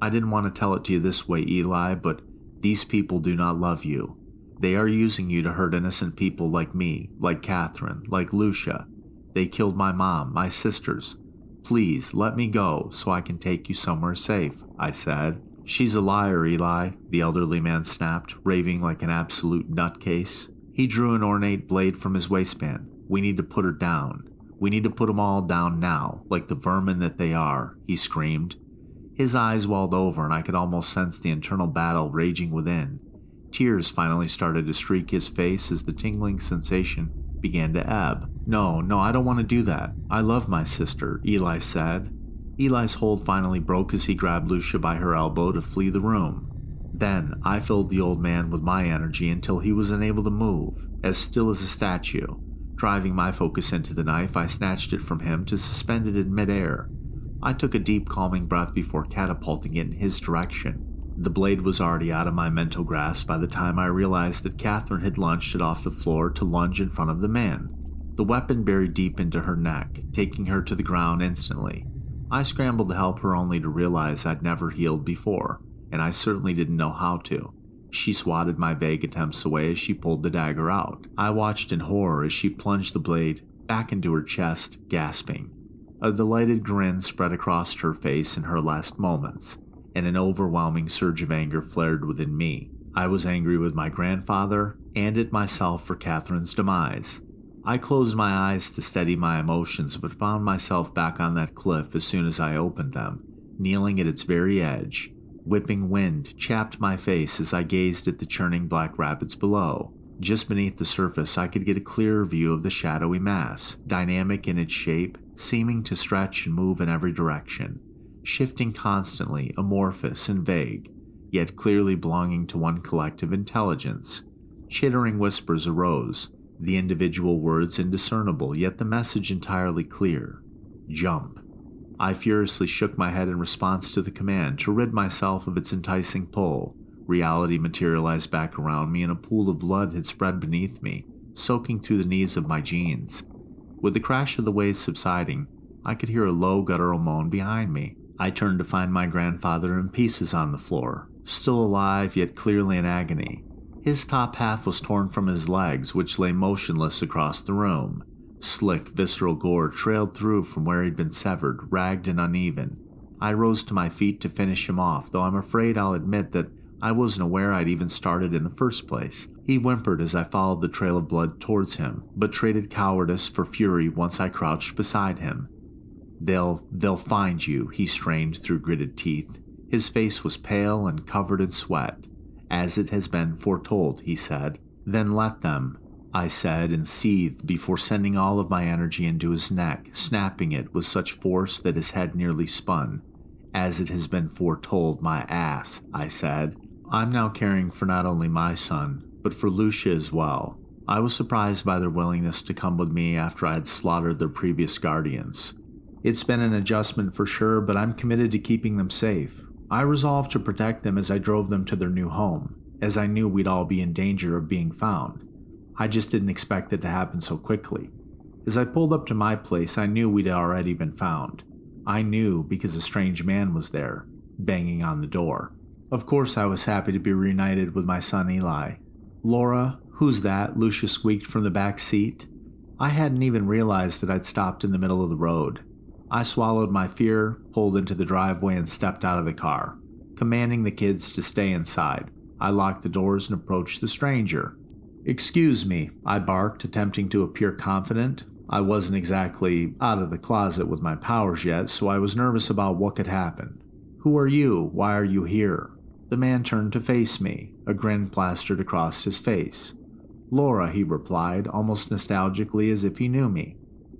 I didn't want to tell it to you this way, Eli, but these people do not love you. They are using you to hurt innocent people like me, like Catherine, like Lucia. They killed my mom, my sisters. Please, let me go so I can take you somewhere safe, I said. She's a liar, Eli, the elderly man snapped, raving like an absolute nutcase. He drew an ornate blade from his waistband. We need to put her down. We need to put them all down now, like the vermin that they are, he screamed. His eyes walled over and I could almost sense the internal battle raging within. Tears finally started to streak his face as the tingling sensation began to ebb. No, I don't want to do that. I love my sister, Eli said. Eli's hold finally broke as he grabbed Lucia by her elbow to flee the room. Then I filled the old man with my energy until he was unable to move, as still as a statue. Driving my focus into the knife, I snatched it from him to suspend it in midair. I took a deep calming breath before catapulting it in his direction. The blade was already out of my mental grasp by the time I realized that Catherine had launched it off the floor to lunge in front of the man. The weapon buried deep into her neck, taking her to the ground instantly. I scrambled to help her only to realize I'd never healed before, and I certainly didn't know how to. She swatted my vague attempts away as she pulled the dagger out. I watched in horror as she plunged the blade back into her chest, gasping. A delighted grin spread across her face in her last moments, and an overwhelming surge of anger flared within me. I was angry with my grandfather and at myself for Catherine's demise. I closed my eyes to steady my emotions, but found myself back on that cliff as soon as I opened them, kneeling at its very edge. Whipping wind chapped my face as I gazed at the churning black rapids below. Just beneath the surface, I could get a clearer view of the shadowy mass, dynamic in its shape, seeming to stretch and move in every direction, shifting constantly, amorphous and vague, yet clearly belonging to one collective intelligence. Chittering whispers arose, the individual words indiscernible, yet the message entirely clear. Jump. I furiously shook my head in response to the command to rid myself of its enticing pull. Reality materialized back around me and a pool of blood had spread beneath me, soaking through the knees of my jeans. With the crash of the waves subsiding, I could hear a low guttural moan behind me. I turned to find my grandfather in pieces on the floor, still alive yet clearly in agony. His top half was torn from his legs, which lay motionless across the room. Slick, visceral gore trailed through from where he'd been severed, ragged and uneven. I rose to my feet to finish him off, though I'm afraid I'll admit that I wasn't aware I'd even started in the first place. He whimpered as I followed the trail of blood towards him, but traded cowardice for fury once I crouched beside him. They'll find you, he strained through gritted teeth. His face was pale and covered in sweat. As it has been foretold, he said. Then let them, I said, and seethed before sending all of my energy into his neck, snapping it with such force that his head nearly spun. As it has been foretold, my ass, I said. I'm now caring for not only my son, but for Lucia as well. I was surprised by their willingness to come with me after I had slaughtered their previous guardians. It's been an adjustment for sure, but I'm committed to keeping them safe. I resolved to protect them as I drove them to their new home, as I knew we'd all be in danger of being found. I just didn't expect it to happen so quickly. As I pulled up to my place, I knew we'd already been found. I knew because a strange man was there, banging on the door. Of course, I was happy to be reunited with my son Eli. "Laura, who's that?" Lucia squeaked from the back seat. I hadn't even realized that I'd stopped in the middle of the road. I swallowed my fear, pulled into the driveway, and stepped out of the car, commanding the kids to stay inside. I locked the doors and approached the stranger. "Excuse me," I barked, attempting to appear confident. I wasn't exactly out of the closet with my powers yet, so I was nervous about what could happen. "Who are you? Why are you here?" The man turned to face me, a grin plastered across his face. "Laura," he replied, almost nostalgically as if he knew me.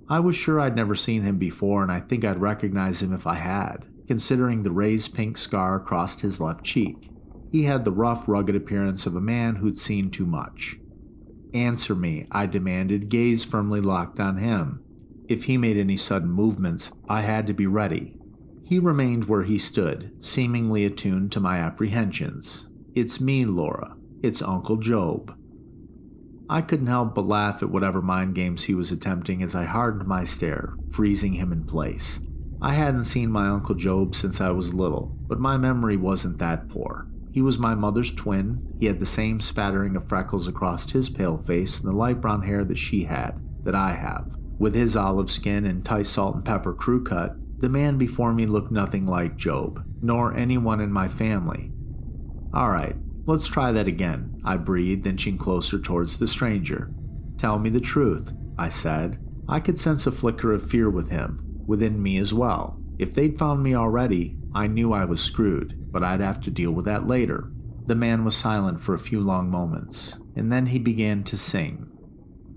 I was sure I'd never seen him before, and I think I'd recognize him if I had, considering the raised pink scar across his left cheek. He had the rough, rugged appearance of a man who'd seen too much. "Answer me," I demanded, gaze firmly locked on him. If he made any sudden movements, I had to be ready. He remained where he stood, seemingly attuned to my apprehensions. "It's me, Laura. It's Uncle Job." I couldn't help but laugh at whatever mind games he was attempting as I hardened my stare, freezing him in place. I hadn't seen my Uncle Job since I was little, but my memory wasn't that poor. He was my mother's twin. He had the same spattering of freckles across his pale face and the light brown hair that she had, that I have. With his olive skin and tight salt and pepper crew cut, the man before me looked nothing like Job, nor anyone in my family. "All right, let's try that again," I breathed, inching closer towards the stranger. "Tell me the truth," I said. I could sense a flicker of fear with him, within me as well. If they'd found me already, I knew I was screwed, but I'd have to deal with that later. The man was silent for a few long moments, and then he began to sing.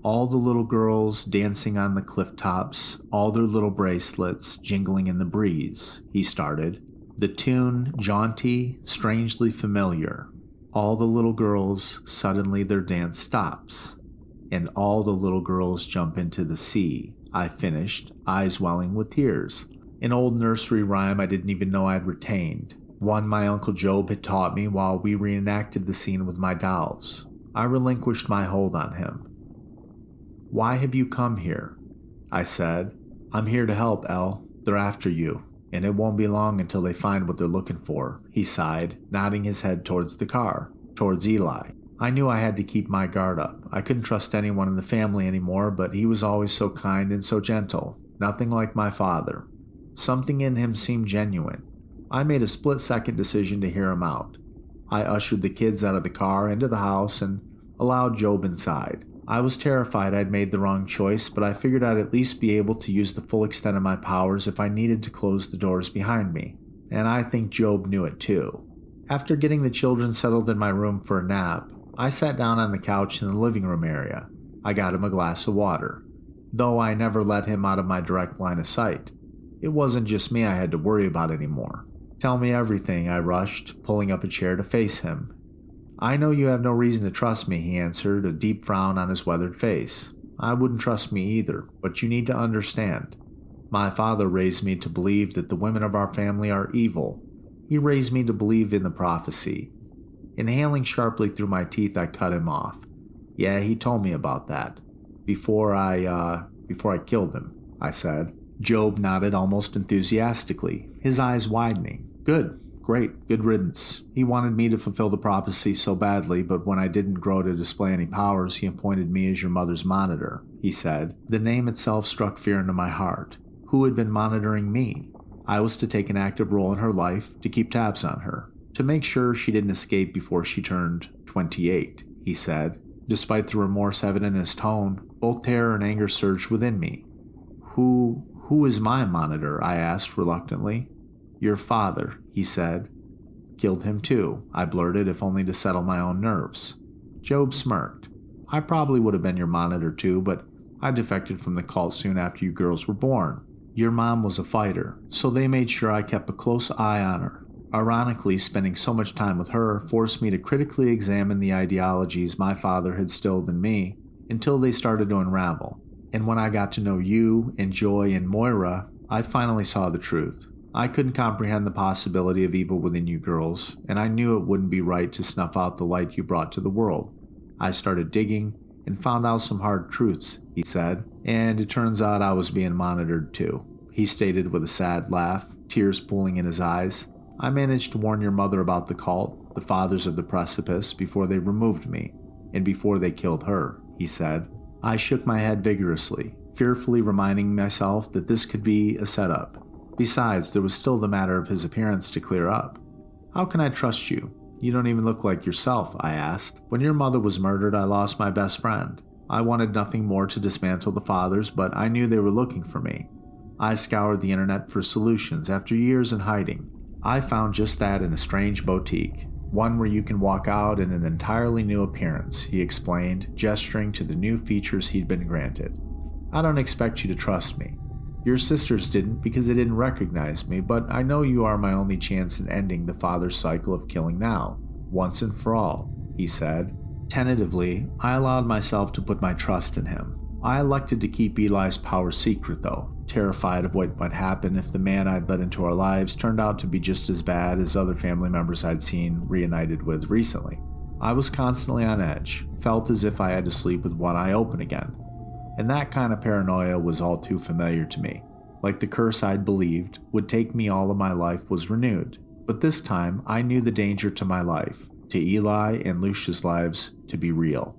"All the little girls dancing on the cliff tops, all their little bracelets jingling in the breeze," he started. The tune, jaunty, strangely familiar. "All the little girls, suddenly their dance stops. And all the little girls jump into the sea," I finished, eyes welling with tears. An old nursery rhyme I didn't even know I'd retained. One my Uncle Job had taught me while we reenacted the scene with my dolls. I relinquished my hold on him. "Why have you come here?" I said. "I'm here to help, El. They're after you, and it won't be long until they find what they're looking for," he sighed, nodding his head towards the car, towards Eli. I knew I had to keep my guard up. I couldn't trust anyone in the family anymore, but he was always so kind and so gentle, nothing like my father. Something in him seemed genuine. I made a split-second decision to hear him out. I ushered the kids out of the car into the house and allowed Job inside. I was terrified I'd made the wrong choice, but I figured I'd at least be able to use the full extent of my powers if I needed to close the doors behind me. And I think Job knew it too. After getting the children settled in my room for a nap, I sat down on the couch in the living room area. I got him a glass of water, though I never let him out of my direct line of sight. It wasn't just me I had to worry about anymore. "Tell me everything," I rushed, pulling up a chair to face him. "I know you have no reason to trust me," he answered, a deep frown on his weathered face. "I wouldn't trust me either, but you need to understand. My father raised me to believe that the women of our family are evil. He raised me to believe in the prophecy." Inhaling sharply through my teeth, I cut him off. "Yeah, he told me about that. Before I killed him," I said. Job nodded almost enthusiastically, his eyes widening. "Good. Great. Good riddance. He wanted me to fulfill the prophecy so badly, but when I didn't grow to display any powers, he appointed me as your mother's monitor," he said. The name itself struck fear into my heart. Who had been monitoring me? I was to take an active role in her life, to keep tabs on her, to make sure she didn't escape before she turned 28, he said. Despite the remorse evident in his tone, both terror and anger surged within me. Who is my monitor?" I asked reluctantly. "Your father," he said. "Killed him too," I blurted, if only to settle my own nerves. Job smirked. "I probably would have been your monitor too, but I defected from the cult soon after you girls were born. Your mom was a fighter, so they made sure I kept a close eye on her. Ironically, spending so much time with her forced me to critically examine the ideologies my father had instilled in me until they started to unravel. And when I got to know you and Joy and Moira, I finally saw the truth. I couldn't comprehend the possibility of evil within you girls, and I knew it wouldn't be right to snuff out the light you brought to the world. I started digging and found out some hard truths, he said, and it turns out I was being monitored too, he stated with a sad laugh, tears pooling in his eyes. I managed to warn your mother about the cult, the Fathers of the Precipice, before they removed me, and before they killed her, he said. I shook my head vigorously, fearfully reminding myself that this could be a setup. Besides, there was still the matter of his appearance to clear up. How can I trust you? You don't even look like yourself, I asked. When your mother was murdered, I lost my best friend. I wanted nothing more to dismantle the Fathers, but I knew they were looking for me. I scoured the internet for solutions after years in hiding. I found just that in a strange boutique, one where you can walk out in an entirely new appearance, he explained, gesturing to the new features he'd been granted. I don't expect you to trust me. Your sisters didn't because they didn't recognize me, but I know you are my only chance in ending the Father's cycle of killing now, once and for all, he said. Tentatively, I allowed myself to put my trust in him. I elected to keep Eli's power secret though, terrified of what might happen if the man I'd let into our lives turned out to be just as bad as other family members I'd seen reunited with recently. I was constantly on edge, felt as if I had to sleep with one eye open again. And that kind of paranoia was all too familiar to me. Like the curse I'd believed would take me all of my life was renewed. But this time, I knew the danger to my life, to Eli and Lucia's lives, to be real.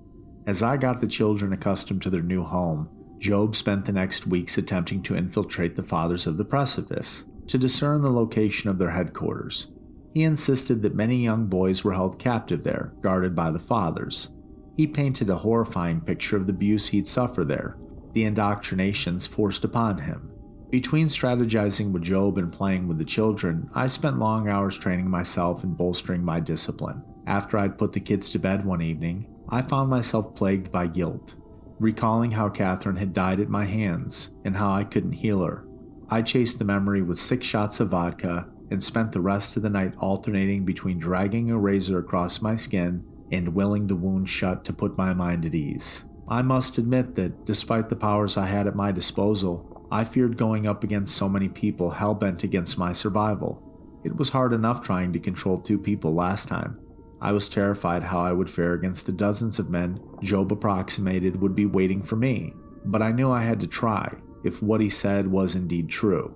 As I got the children accustomed to their new home, Job spent the next weeks attempting to infiltrate the Fathers of the Precipice, to discern the location of their headquarters. He insisted that many young boys were held captive there, guarded by the Fathers. He painted a horrifying picture of the abuse he'd suffer there, the indoctrinations forced upon him. Between strategizing with Job and playing with the children, I spent long hours training myself and bolstering my discipline. After I'd put the kids to bed one evening, I found myself plagued by guilt, recalling how Catherine had died at my hands and how I couldn't heal her. I chased the memory with 6 shots of vodka and spent the rest of the night alternating between dragging a razor across my skin and willing the wound shut to put my mind at ease. I must admit that, despite the powers I had at my disposal, I feared going up against so many people hell-bent against my survival. It was hard enough trying to control 2 people last time. I was terrified how I would fare against the dozens of men Job approximated would be waiting for me, but I knew I had to try, if what he said was indeed true.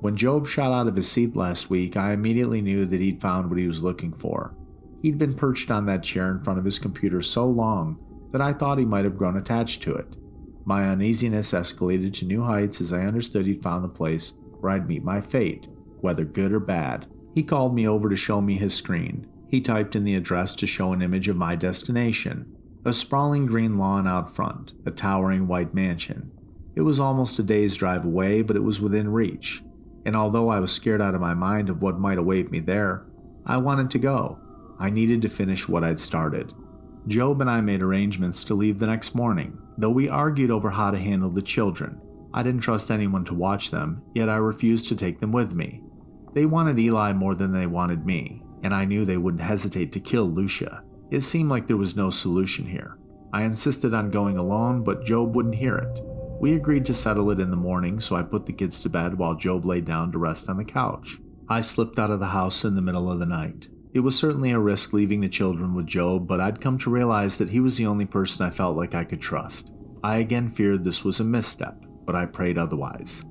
When Job shot out of his seat last week, I immediately knew that he'd found what he was looking for. He'd been perched on that chair in front of his computer so long that I thought he might have grown attached to it. My uneasiness escalated to new heights as I understood he'd found the place where I'd meet my fate, whether good or bad. He called me over to show me his screen. He typed in the address to show an image of my destination. A sprawling green lawn out front, a towering white mansion. It was almost a day's drive away, but it was within reach. And although I was scared out of my mind of what might await me there, I wanted to go. I needed to finish what I'd started. Job and I made arrangements to leave the next morning, though we argued over how to handle the children. I didn't trust anyone to watch them, yet I refused to take them with me. They wanted Eli more than they wanted me, and I knew they wouldn't hesitate to kill Lucia. It seemed like there was no solution here. I insisted on going alone, but Job wouldn't hear it. We agreed to settle it in the morning, so I put the kids to bed while Job lay down to rest on the couch. I slipped out of the house in the middle of the night. It was certainly a risk leaving the children with Job, but I'd come to realize that he was the only person I felt like I could trust. I again feared this was a misstep, but I prayed otherwise.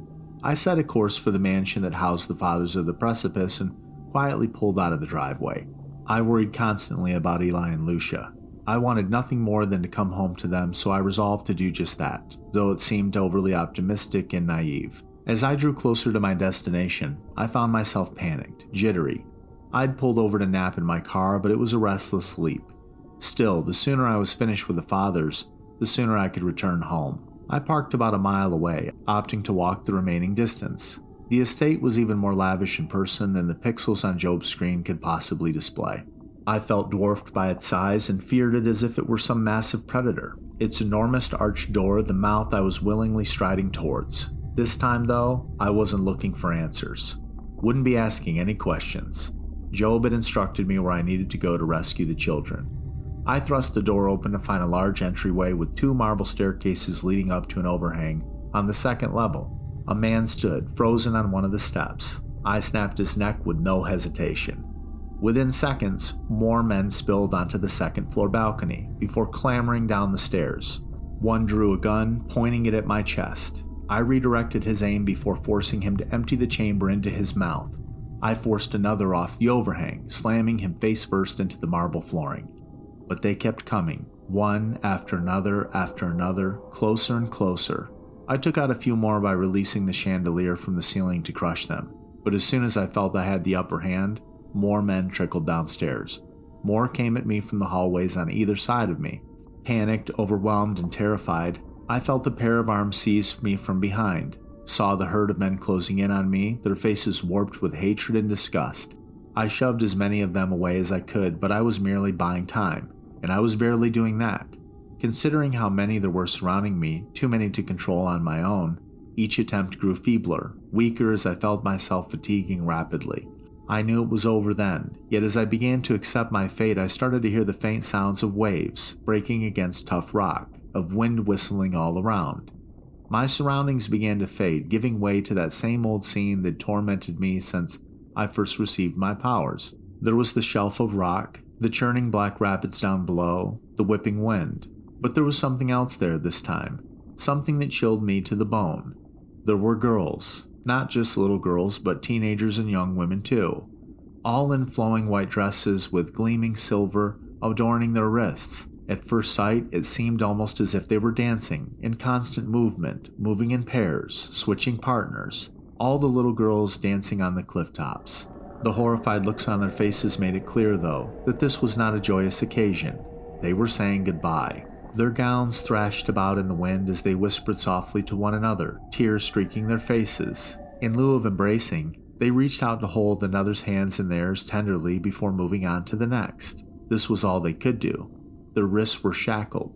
I set a course for the mansion that housed the Fathers of the Precipice and quietly pulled out of the driveway. I worried constantly about Eli and Lucia. I wanted nothing more than to come home to them, so I resolved to do just that, though it seemed overly optimistic and naive. As I drew closer to my destination, I found myself panicked, jittery. I'd pulled over to nap in my car, but it was a restless sleep. Still, the sooner I was finished with the Fathers, the sooner I could return home. I parked about a mile away, opting to walk the remaining distance. The estate was even more lavish in person than the pixels on Job's screen could possibly display. I felt dwarfed by its size and feared it as if it were some massive predator. Its enormous arched door, the mouth I was willingly striding towards. This time, though, I wasn't looking for answers. Wouldn't be asking any questions. Job had instructed me where I needed to go to rescue the children. I thrust the door open to find a large entryway with 2 marble staircases leading up to an overhang on the 2nd level. A man stood, frozen on one of the steps. I snapped his neck with no hesitation. Within seconds, more men spilled onto the second-floor balcony before clambering down the stairs. One drew a gun, pointing it at my chest. I redirected his aim before forcing him to empty the chamber into his mouth. I forced another off the overhang, slamming him face-first into the marble flooring. But they kept coming, one after another, closer and closer. I took out a few more by releasing the chandelier from the ceiling to crush them, but as soon as I felt I had the upper hand, more men trickled downstairs. More came at me from the hallways on either side of me. Panicked, overwhelmed, and terrified, I felt a pair of arms seize me from behind, saw the herd of men closing in on me, their faces warped with hatred and disgust. I shoved as many of them away as I could, but I was merely buying time, and I was barely doing that. Considering how many there were surrounding me, too many to control on my own, each attempt grew feebler, weaker as I felt myself fatiguing rapidly. I knew it was over then, yet as I began to accept my fate, I started to hear the faint sounds of waves breaking against tough rock, of wind whistling all around. My surroundings began to fade, giving way to that same old scene that tormented me since I first received my powers. There was the shelf of rock, the churning black rapids down below, the whipping wind. But there was something else there this time, something that chilled me to the bone. There were girls, not just little girls, but teenagers and young women too, all in flowing white dresses with gleaming silver adorning their wrists. At first sight, it seemed almost as if they were dancing, in constant movement, moving in pairs, switching partners, all the little girls dancing on the cliff tops. The horrified looks on their faces made it clear, though, that this was not a joyous occasion. They were saying goodbye. Their gowns thrashed about in the wind as they whispered softly to one another, tears streaking their faces. In lieu of embracing, they reached out to hold another's hands in theirs tenderly before moving on to the next. This was all they could do. Their wrists were shackled.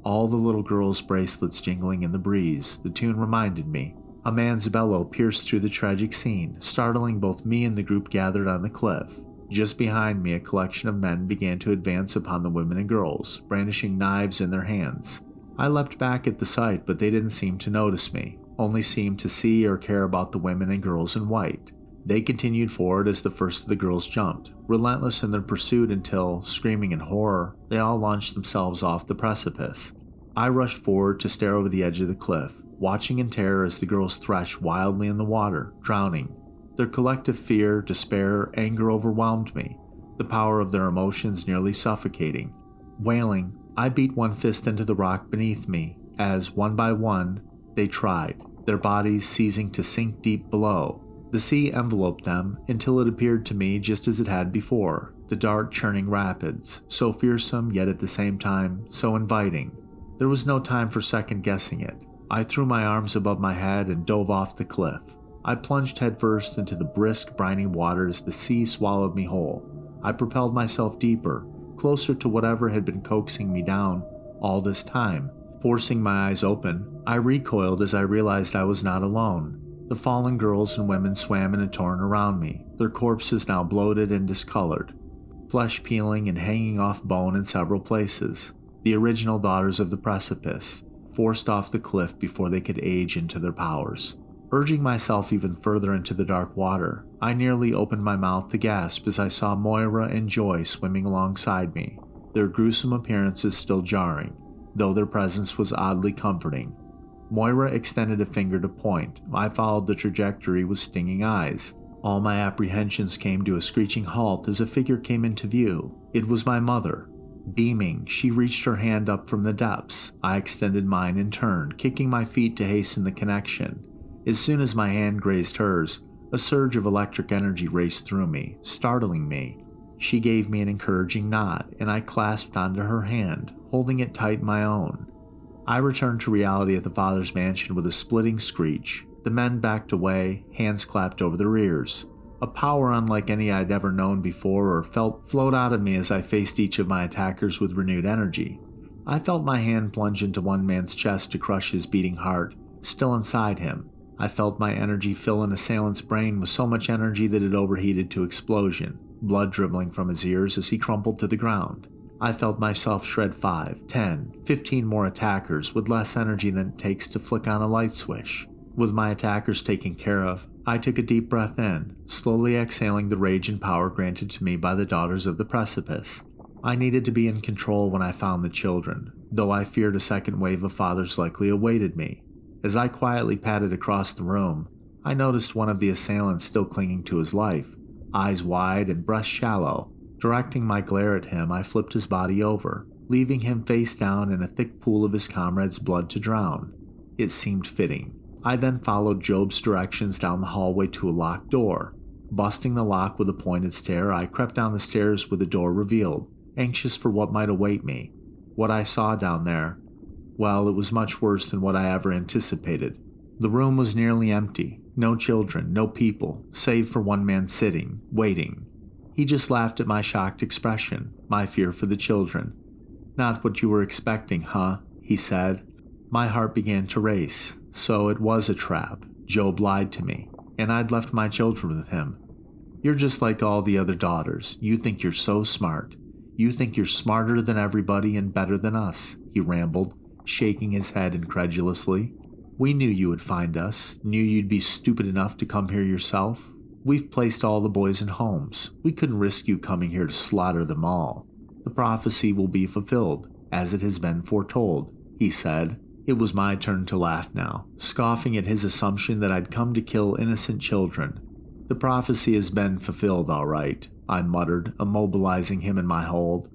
All the little girls' bracelets jingling in the breeze, the tune reminded me. A man's bellow pierced through the tragic scene, startling both me and the group gathered on the cliff. Just behind me, a collection of men began to advance upon the women and girls, brandishing knives in their hands. I leapt back at the sight, but they didn't seem to notice me, only seemed to see or care about the women and girls in white. They continued forward as the first of the girls jumped, relentless in their pursuit until, screaming in horror, they all launched themselves off the precipice. I rushed forward to stare over the edge of the cliff, watching in terror as the girls threshed wildly in the water, drowning. Their collective fear, despair, anger overwhelmed me, the power of their emotions nearly suffocating. Wailing, I beat one fist into the rock beneath me as, one by one, they tried, their bodies ceasing to sink deep below. The sea enveloped them until it appeared to me just as it had before, the dark churning rapids, so fearsome yet at the same time so inviting. There was no time for second-guessing it. I threw my arms above my head and dove off the cliff. I plunged headfirst into the brisk, briny water as the sea swallowed me whole. I propelled myself deeper, closer to whatever had been coaxing me down all this time. Forcing my eyes open, I recoiled as I realized I was not alone. The fallen girls and women swam in a torrent around me, their corpses now bloated and discolored, flesh peeling and hanging off bone in several places. The original daughters of the precipice, forced off the cliff before they could age into their powers. Urging myself even further into the dark water, I nearly opened my mouth to gasp as I saw Moira and Joy swimming alongside me, their gruesome appearances still jarring, though their presence was oddly comforting. Moira extended a finger to point. I followed the trajectory with stinging eyes. All my apprehensions came to a screeching halt as a figure came into view. It was my mother. Beaming, she reached her hand up from the depths. I extended mine in turn, kicking my feet to hasten the connection. As soon as my hand grazed hers, a surge of electric energy raced through me, startling me. She gave me an encouraging nod, and I clasped onto her hand, holding it tight in my own. I returned to reality at the father's mansion with a splitting screech. The men backed away, hands clapped over their ears. A power unlike any I'd ever known before or felt flowed out of me as I faced each of my attackers with renewed energy. I felt my hand plunge into one man's chest to crush his beating heart, still inside him. I felt my energy fill an assailant's brain with so much energy that it overheated to explosion, blood dribbling from his ears as he crumpled to the ground. I felt myself shred 5, 10, 15 more attackers with less energy than it takes to flick on a light switch. With my attackers taken care of, I took a deep breath in, slowly exhaling the rage and power granted to me by the Daughters of the Precipice. I needed to be in control when I found the children, though I feared a second wave of fathers likely awaited me. As I quietly padded across the room, I noticed one of the assailants still clinging to his life, eyes wide and breast shallow. Directing my glare at him, I flipped his body over, leaving him face down in a thick pool of his comrade's blood to drown. It seemed fitting. I then followed Job's directions down the hallway to a locked door. Busting the lock with a pointed stair, I crept down the stairs with the door revealed, anxious for what might await me. What I saw down there, well, it was much worse than what I ever anticipated. The room was nearly empty. No children, no people, save for one man sitting, waiting. He just laughed at my shocked expression, my fear for the children. "Not what you were expecting, huh?" he said. My heart began to race. So it was a trap. Job lied to me, and I'd left my children with him. "You're just like all the other daughters. You think you're so smart. You think you're smarter than everybody and better than us," he rambled, shaking his head incredulously. "We knew you would find us, knew you'd be stupid enough to come here yourself. We've placed all the boys in homes. We couldn't risk you coming here to slaughter them all. The prophecy will be fulfilled, as it has been foretold," he said. It was my turn to laugh now, scoffing at his assumption that I'd come to kill innocent children. "The prophecy has been fulfilled, all right," I muttered, immobilizing him in my hold.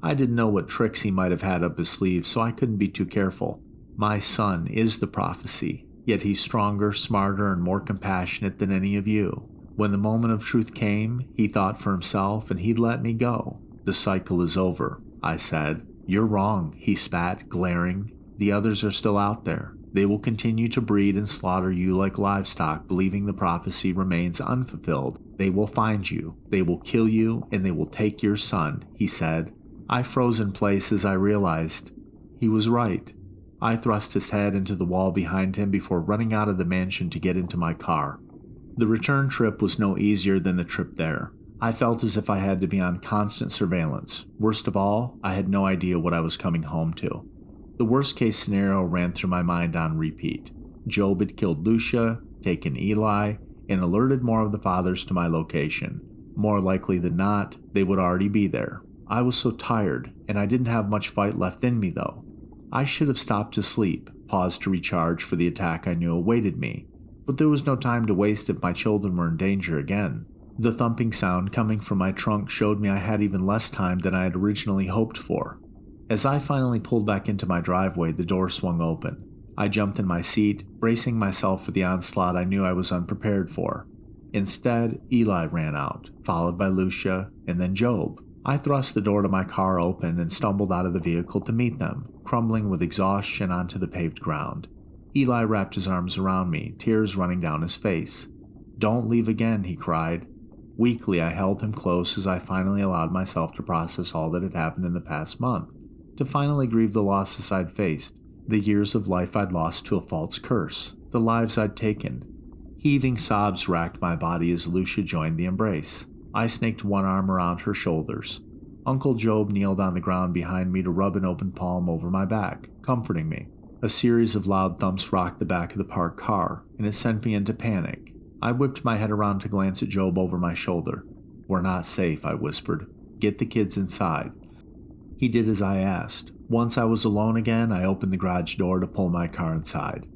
I didn't know what tricks he might have had up his sleeve, so I couldn't be too careful. "My son is the prophecy, yet he's stronger, smarter, and more compassionate than any of you. When the moment of truth came, he thought for himself and he'd let me go. The cycle is over," I said. "You're wrong," he spat, glaring. "The others are still out there. They will continue to breed and slaughter you like livestock, believing the prophecy remains unfulfilled. They will find you, they will kill you, and they will take your son," he said. I froze in place as I realized he was right. I thrust his head into the wall behind him before running out of the mansion to get into my car. The return trip was no easier than the trip there. I felt as if I had to be on constant surveillance. Worst of all, I had no idea what I was coming home to. The worst-case scenario ran through my mind on repeat. Job had killed Lucia, taken Eli, and alerted more of the fathers to my location. More likely than not, they would already be there. I was so tired, and I didn't have much fight left in me, though. I should have stopped to sleep, paused to recharge for the attack I knew awaited me. But there was no time to waste if my children were in danger again. The thumping sound coming from my trunk showed me I had even less time than I had originally hoped for. As I finally pulled back into my driveway, the door swung open. I jumped in my seat, bracing myself for the onslaught I knew I was unprepared for. Instead, Eli ran out, followed by Lucia, and then Job. I thrust the door to my car open and stumbled out of the vehicle to meet them, crumbling with exhaustion onto the paved ground. Eli wrapped his arms around me, tears running down his face. "Don't leave again," he cried. Weakly, I held him close as I finally allowed myself to process all that had happened in the past month, to finally grieve the losses I'd faced, the years of life I'd lost to a false curse, the lives I'd taken. Heaving sobs racked my body as Lucia joined the embrace. I snaked one arm around her shoulders. Uncle Job kneeled on the ground behind me to rub an open palm over my back, comforting me. A series of loud thumps rocked the back of the parked car, and it sent me into panic. I whipped my head around to glance at Job over my shoulder. "We're not safe," I whispered. "Get the kids inside." He did as I asked. Once I was alone again, I opened the garage door to pull my car inside.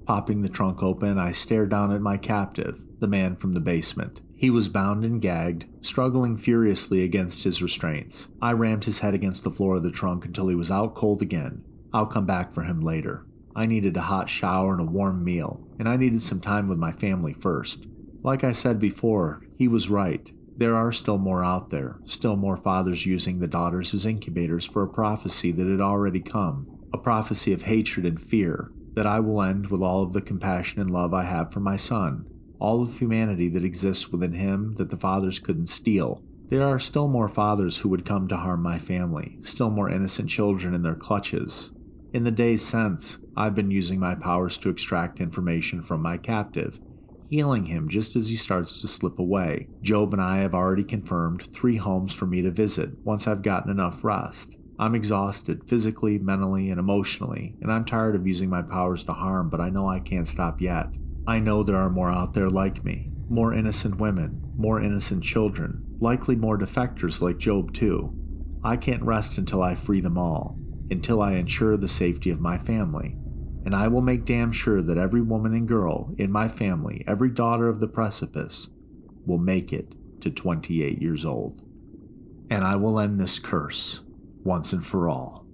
Popping the trunk open, I stared down at my captive, the man from the basement. He was bound and gagged, struggling furiously against his restraints. I rammed his head against the floor of the trunk until he was out cold again. I'll come back for him later. I needed a hot shower and a warm meal, and I needed some time with my family first. Like I said before, he was right. There are still more out there, still more fathers using the daughters as incubators for a prophecy that had already come, a prophecy of hatred and fear, that I will end with all of the compassion and love I have for my son, all of humanity that exists within him that the fathers couldn't steal. There are still more fathers who would come to harm my family, still more innocent children in their clutches. In the days since, I've been using my powers to extract information from my captive, healing him just as he starts to slip away. Job and I have already confirmed 3 homes for me to visit once I've gotten enough rest. I'm exhausted, physically, mentally, and emotionally, and I'm tired of using my powers to harm, but I know I can't stop yet. I know there are more out there like me, more innocent women, more innocent children, likely more defectors like Job too. I can't rest until I free them all, until I ensure the safety of my family, and I will make damn sure that every woman and girl in my family, every daughter of the precipice, will make it to 28 years old. And I will end this curse once and for all.